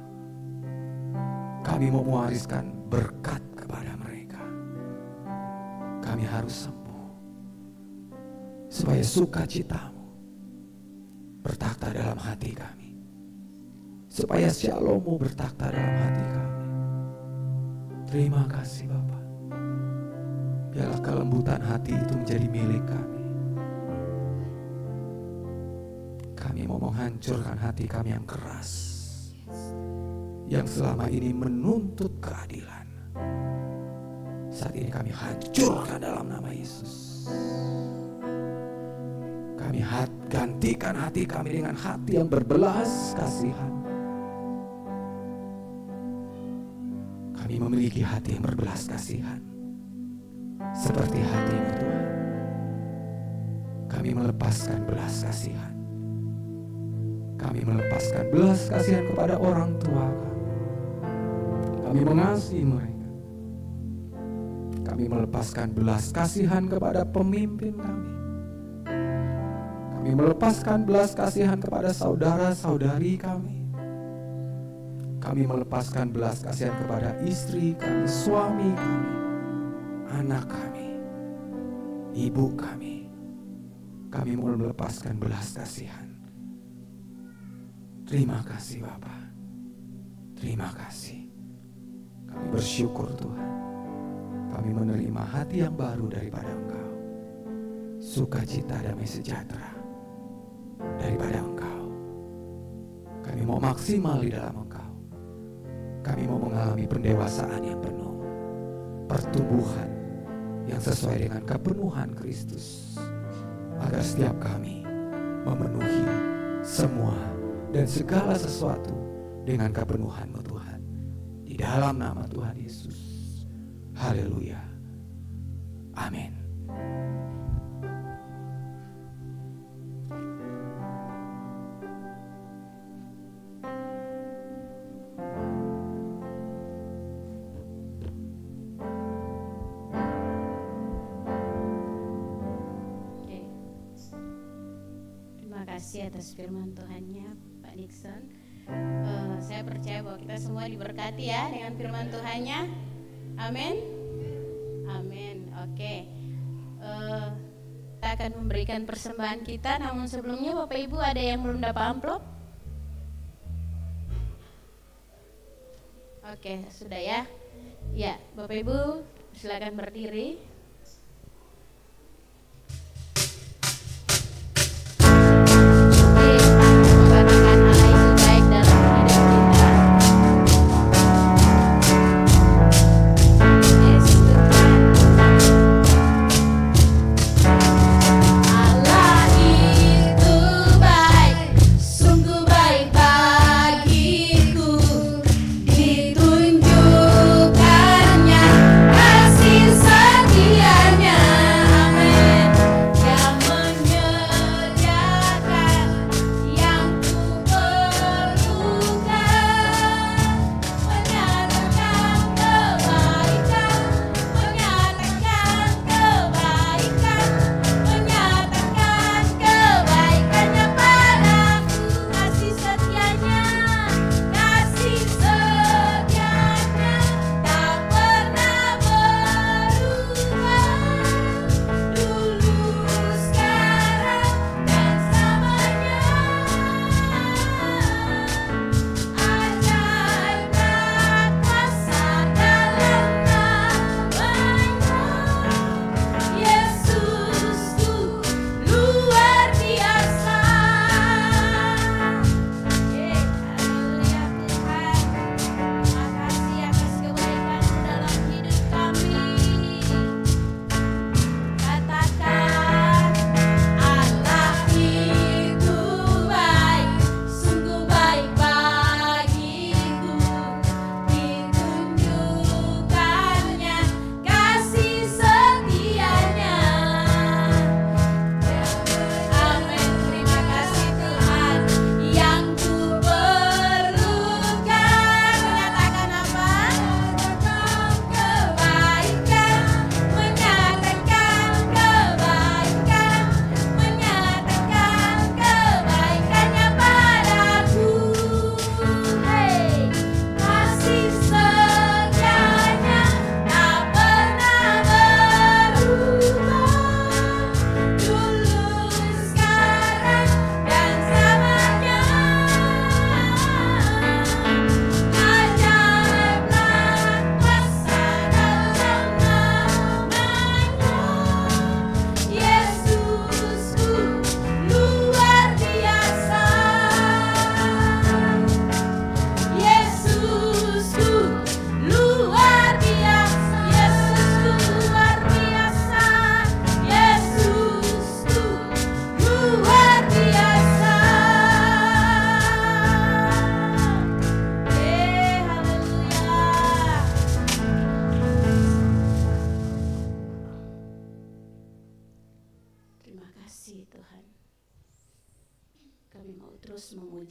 Kami mau mewariskan berkat kepada mereka. Kami harus sembuh supaya sukacitamu bertakhta dalam hati kami, supaya shalom-Mu bertakhta dalam hati kami. Terima kasih Bapa. Biarlah kelembutan hati itu menjadi milik kami. Kami mau menghancurkan hati kami yang keras, yang selama ini menuntut keadilan. Saat ini kami hancurkan dalam nama Yesus. Kami gantikan hati kami dengan hati yang berbelas kasihan. Kami memiliki hati yang berbelas kasihan seperti hati-Mu Tuhan. Kami melepaskan belas kasihan. Kami melepaskan belas kasihan kepada orang tua kami. Kami mengasihi mereka. Kami melepaskan belas kasihan kepada pemimpin kami. Kami melepaskan belas kasihan kepada saudara-saudari kami. Kami melepaskan belas kasihan kepada istri kami, suami kami, anak kami, ibu kami. Kami mau melepaskan belas kasihan. Terima kasih Bapa. Terima kasih. Kami bersyukur Tuhan. Kami menerima hati yang baru daripada Engkau. Sukacita damai sejahtera daripada Engkau. Kami mau maksimal di dalam Engkau. Kami mau mengalami pendewasaan yang penuh, pertumbuhan yang sesuai dengan kepenuhan Kristus, agar setiap kami memenuhi semua dan segala sesuatu dengan kepenuhan-Mu Tuhan. Di dalam nama Tuhan Yesus. Haleluya. Amin. Terima kasih atas firman Tuhannya Pak Nixon. Saya percaya bahwa kita semua diberkati ya dengan firman Tuhannya. Amin. Amin. Oke. Kita akan memberikan persembahan kita, namun sebelumnya Bapak Ibu ada yang belum dapat amplop? Oke, sudah ya. Ya, Bapak Ibu silakan berdiri. Ditunjukkannya kasih setia.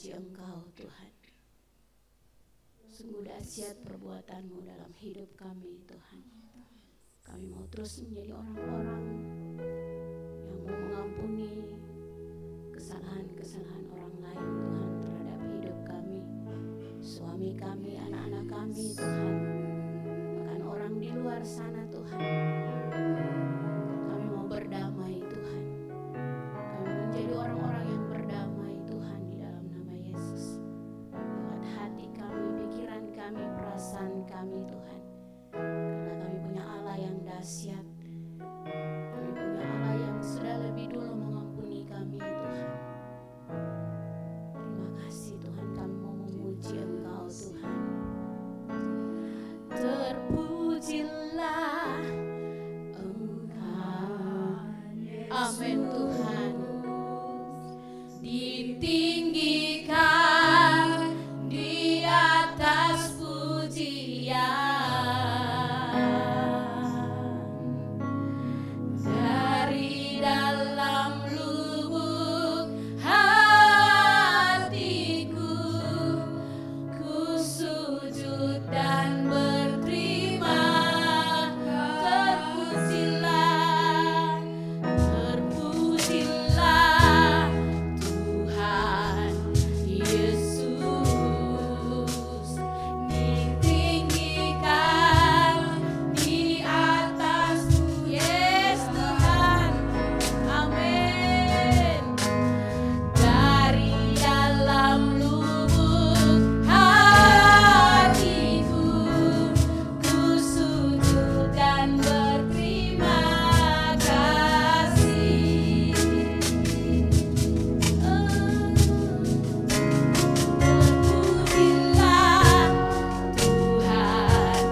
memuji Engkau Tuhan. Sungguh dahsyat perbuatan-Mu dalam hidup kami Tuhan. Kami mau terus menjadi orang-orang yang mau mengampuni kesalahan-kesalahan orang lain Tuhan terhadap hidup kami, suami kami, anak-anak kami Tuhan, bahkan orang di luar sana Tuhan. Kami mau berdamai Tuhan. Kami menjadi orang-orang yang berdamai Tuhan di dalam nama Yesus. Lewat hati kami, pikiran kami, perasaan kami Tuhan. Karena kami punya Allah yang dahsyat. Kami punya Allah yang sudah lebih dulu mengampuni kami Tuhan. Terima kasih Tuhan, kami mau memuji Engkau Tuhan. Terpujilah Engkau, amin Tuhan. Ditinggikan di atas pujian, dari dalam lubuk hatiku ku sujud dan berterima. Terpujilah Tuhan Yesus, ditinggikan di atas. Yes Tuhan, amin. Dari dalam lubuk hatiku ku sujud dan berterima kasih. Terpujilah Tuhan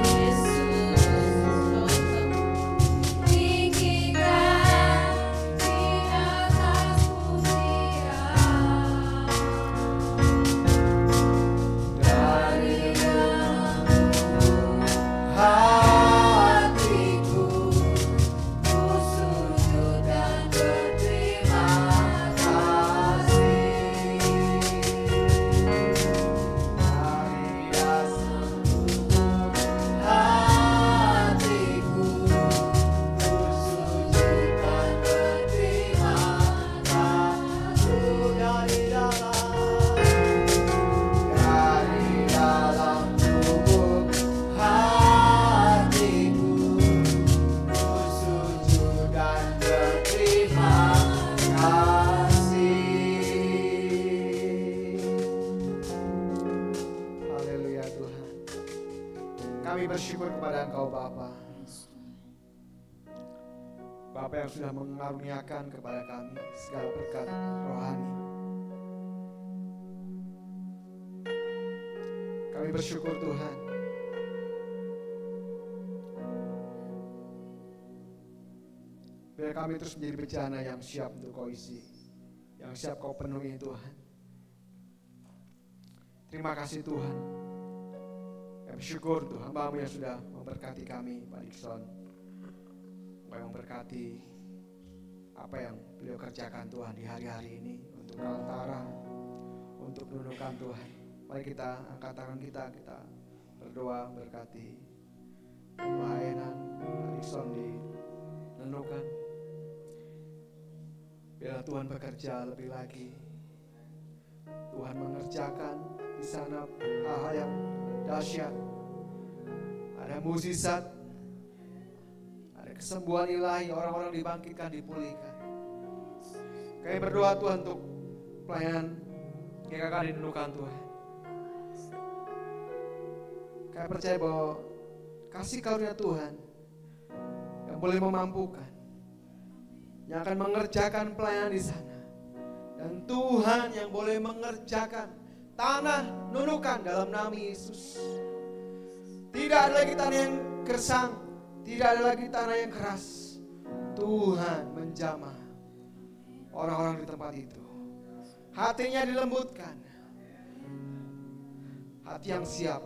Yesus, tinggikan di atas pujian, dari dalam hatiku ku sujud dan berterima kasih. Dari dalam hatiku ku sujud dan berterima kasih. Dari dalam lubuk hatiku ku sujud dan berterima kasih. Haleluya Tuhan. Kami bersyukur kepada Engkau Bapa. Bapa yang sudah mengaruniakan kepada kami segala berkat rohani. Kami bersyukur Tuhan. Biar kami terus menjadi bejana yang siap untuk Kau isi, yang siap Kau penuhi Tuhan. Terima kasih Tuhan. Kami bersyukur Tuhan hamba-Mu yang sudah memberkati kami, Pak Dikson, supaya memberkati apa yang beliau kerjakan Tuhan di hari-hari ini untuk Kaltara, untuk menunukan Tuhan. Mari kita angkat tangan kita berdoa berkati pelayanan Pak Dikson di Nunukan. Biarlah Tuhan bekerja lebih lagi. Tuhan mengerjakan di sana hal-hal yang dahsyat. Ada mukjizat, ada kesembuhan ilahi, orang-orang dibangkitkan, dipulihkan. Kami berdoa Tuhan untuk pelayanan GKK di Nunukan Tuhan. Kami percaya bahwa kasih karunia Tuhan yang boleh memampukan, yang akan mengerjakan pelayanan di sana. Dan Tuhan yang boleh mengerjakan tanah Nunukan dalam nama Yesus. Tidak ada lagi tanah yang gersang, tidak ada lagi tanah yang keras. Tuhan menjamah orang-orang di tempat itu. Hatinya dilembutkan, hati yang siap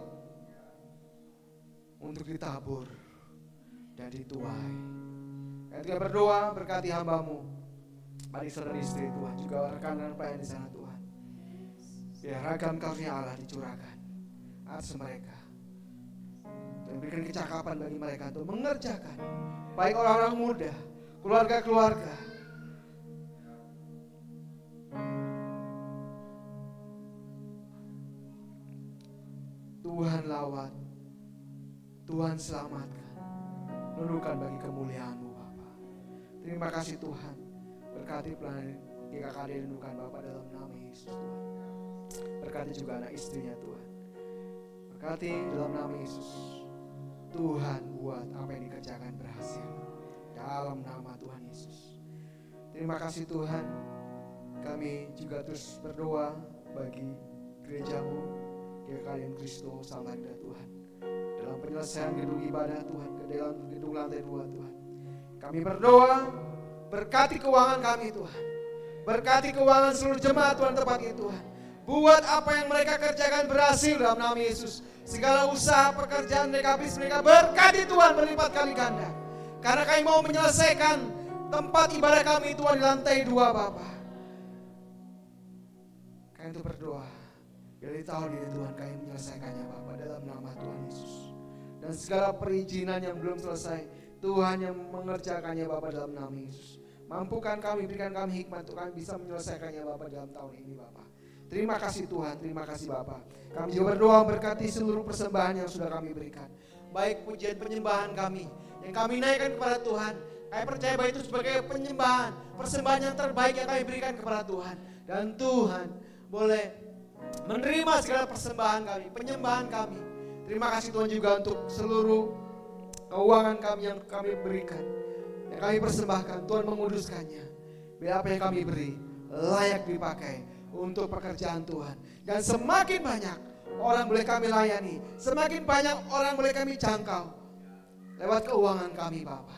untuk ditabur dan dituai. Ketika berdoa berkati hamba-Mu, Pak Dikson dan istri Tuhan, juga rekan dan pelayan di sana Tuhan. Biar ragam karunia Allah dicurahkan atas mereka, dan berikan kecakapan bagi mereka untuk mengerjakan, baik orang-orang muda, keluarga-keluarga. Tuhan lawat, Tuhan selamatkan, nunukan bagi kemuliaan-Mu Bapa. Terima kasih Tuhan, berkati pelayan GKKD nunukan Bapa dalam nama Yesus Tuhan. Berkati juga anak istrinya Tuhan, berkati dalam nama Yesus. Tuhan buat apa yang dikerjakan berhasil dalam nama Tuhan Yesus. Terima kasih Tuhan. Kami juga terus berdoa bagi gereja-Mu GKKD Kristus Samarinda Tuhan, dalam penyelesaian gedung ibadah Tuhan, ke dalam gedung lantai 2 Tuhan. Kami berdoa, berkati keuangan kami Tuhan, berkati keuangan seluruh jemaat Tuhan tempat ini Tuhan. Buat apa yang mereka kerjakan berhasil dalam nama Yesus. Segala usaha pekerjaan mereka, bisnis mereka, berkati Tuhan berlipat kali ganda. Karena kami mau menyelesaikan tempat ibadah kami Tuhan di lantai 2 Bapa. Kami itu berdoa, dari tahun ini Tuhan kami menyelesaikannya Bapa dalam nama Tuhan Yesus. Dan segala perizinan yang belum selesai, Tuhan yang mengerjakannya Bapa dalam nama Yesus. Mampukan kami, berikan kami hikmat untuk kami bisa menyelesaikannya Bapa dalam tahun ini Bapa. Terima kasih Tuhan, terima kasih Bapa. Kami juga berdoa berkati seluruh persembahan yang sudah kami berikan. Baik pujian penyembahan kami yang kami naikkan kepada Tuhan. Kami percaya bahwa itu sebagai penyembahan, persembahan yang terbaik yang kami berikan kepada Tuhan. Dan Tuhan boleh menerima segala persembahan kami, penyembahan kami. Terima kasih Tuhan juga untuk seluruh keuangan kami yang kami berikan, yang kami persembahkan. Tuhan menguduskannya. Biar apa yang kami beri layak dipakai untuk pekerjaan Tuhan. Dan semakin banyak orang boleh kami layani, semakin banyak orang boleh kami jangkau lewat keuangan kami Bapa.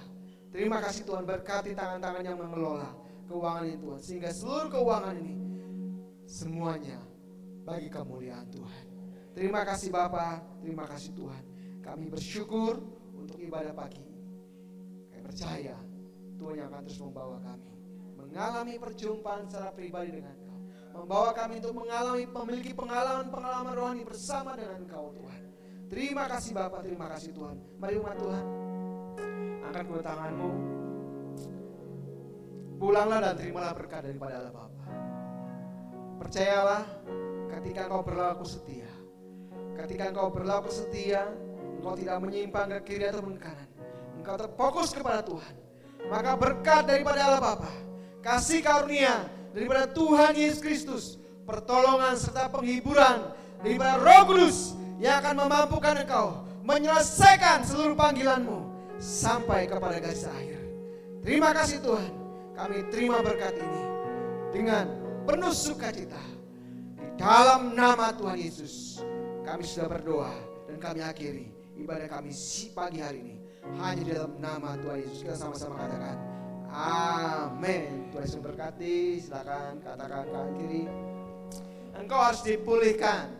Terima kasih Tuhan, berkati tangan-tangan yang mengelola keuangan ini Tuhan, sehingga seluruh keuangan ini semuanya bagi kemuliaan Tuhan. Terima kasih Bapa, terima kasih Tuhan. Kami bersyukur untuk ibadah pagi. Kami percaya Tuhan yang akan terus membawa kami mengalami perjumpaan secara pribadi dengan Kau, membawa kami untuk memiliki pengalaman-pengalaman rohani bersama dengan Engkau Tuhan. Terima kasih Bapa, terima kasih Tuhan. Mari umat Tuhan, angkat kedua tanganmu, pulanglah dan terimalah berkat daripada Allah Bapa. Percayalah, ketika Engkau berlaku setia, ketika Engkau berlaku setia, Engkau tidak menyimpang ke kiri atau ke kanan, Engkau terfokus kepada Tuhan, maka berkat daripada Allah Bapa, kasih karunia daripada Tuhan Yesus Kristus, pertolongan serta penghiburan daripada Roh Kudus yang akan memampukan engkau menyelesaikan seluruh panggilanmu sampai kepada garis akhir. Terima kasih Tuhan, kami terima berkat ini dengan penuh sukacita. Di dalam nama Tuhan Yesus kami sudah berdoa dan kami akhiri ibadah kami pagi hari ini hanya di dalam nama Tuhan Yesus. Kita sama-sama katakan amin. Tuhan Yesus memberkati. Silakan katakan kanan kiri. Engkau harus dipulihkan.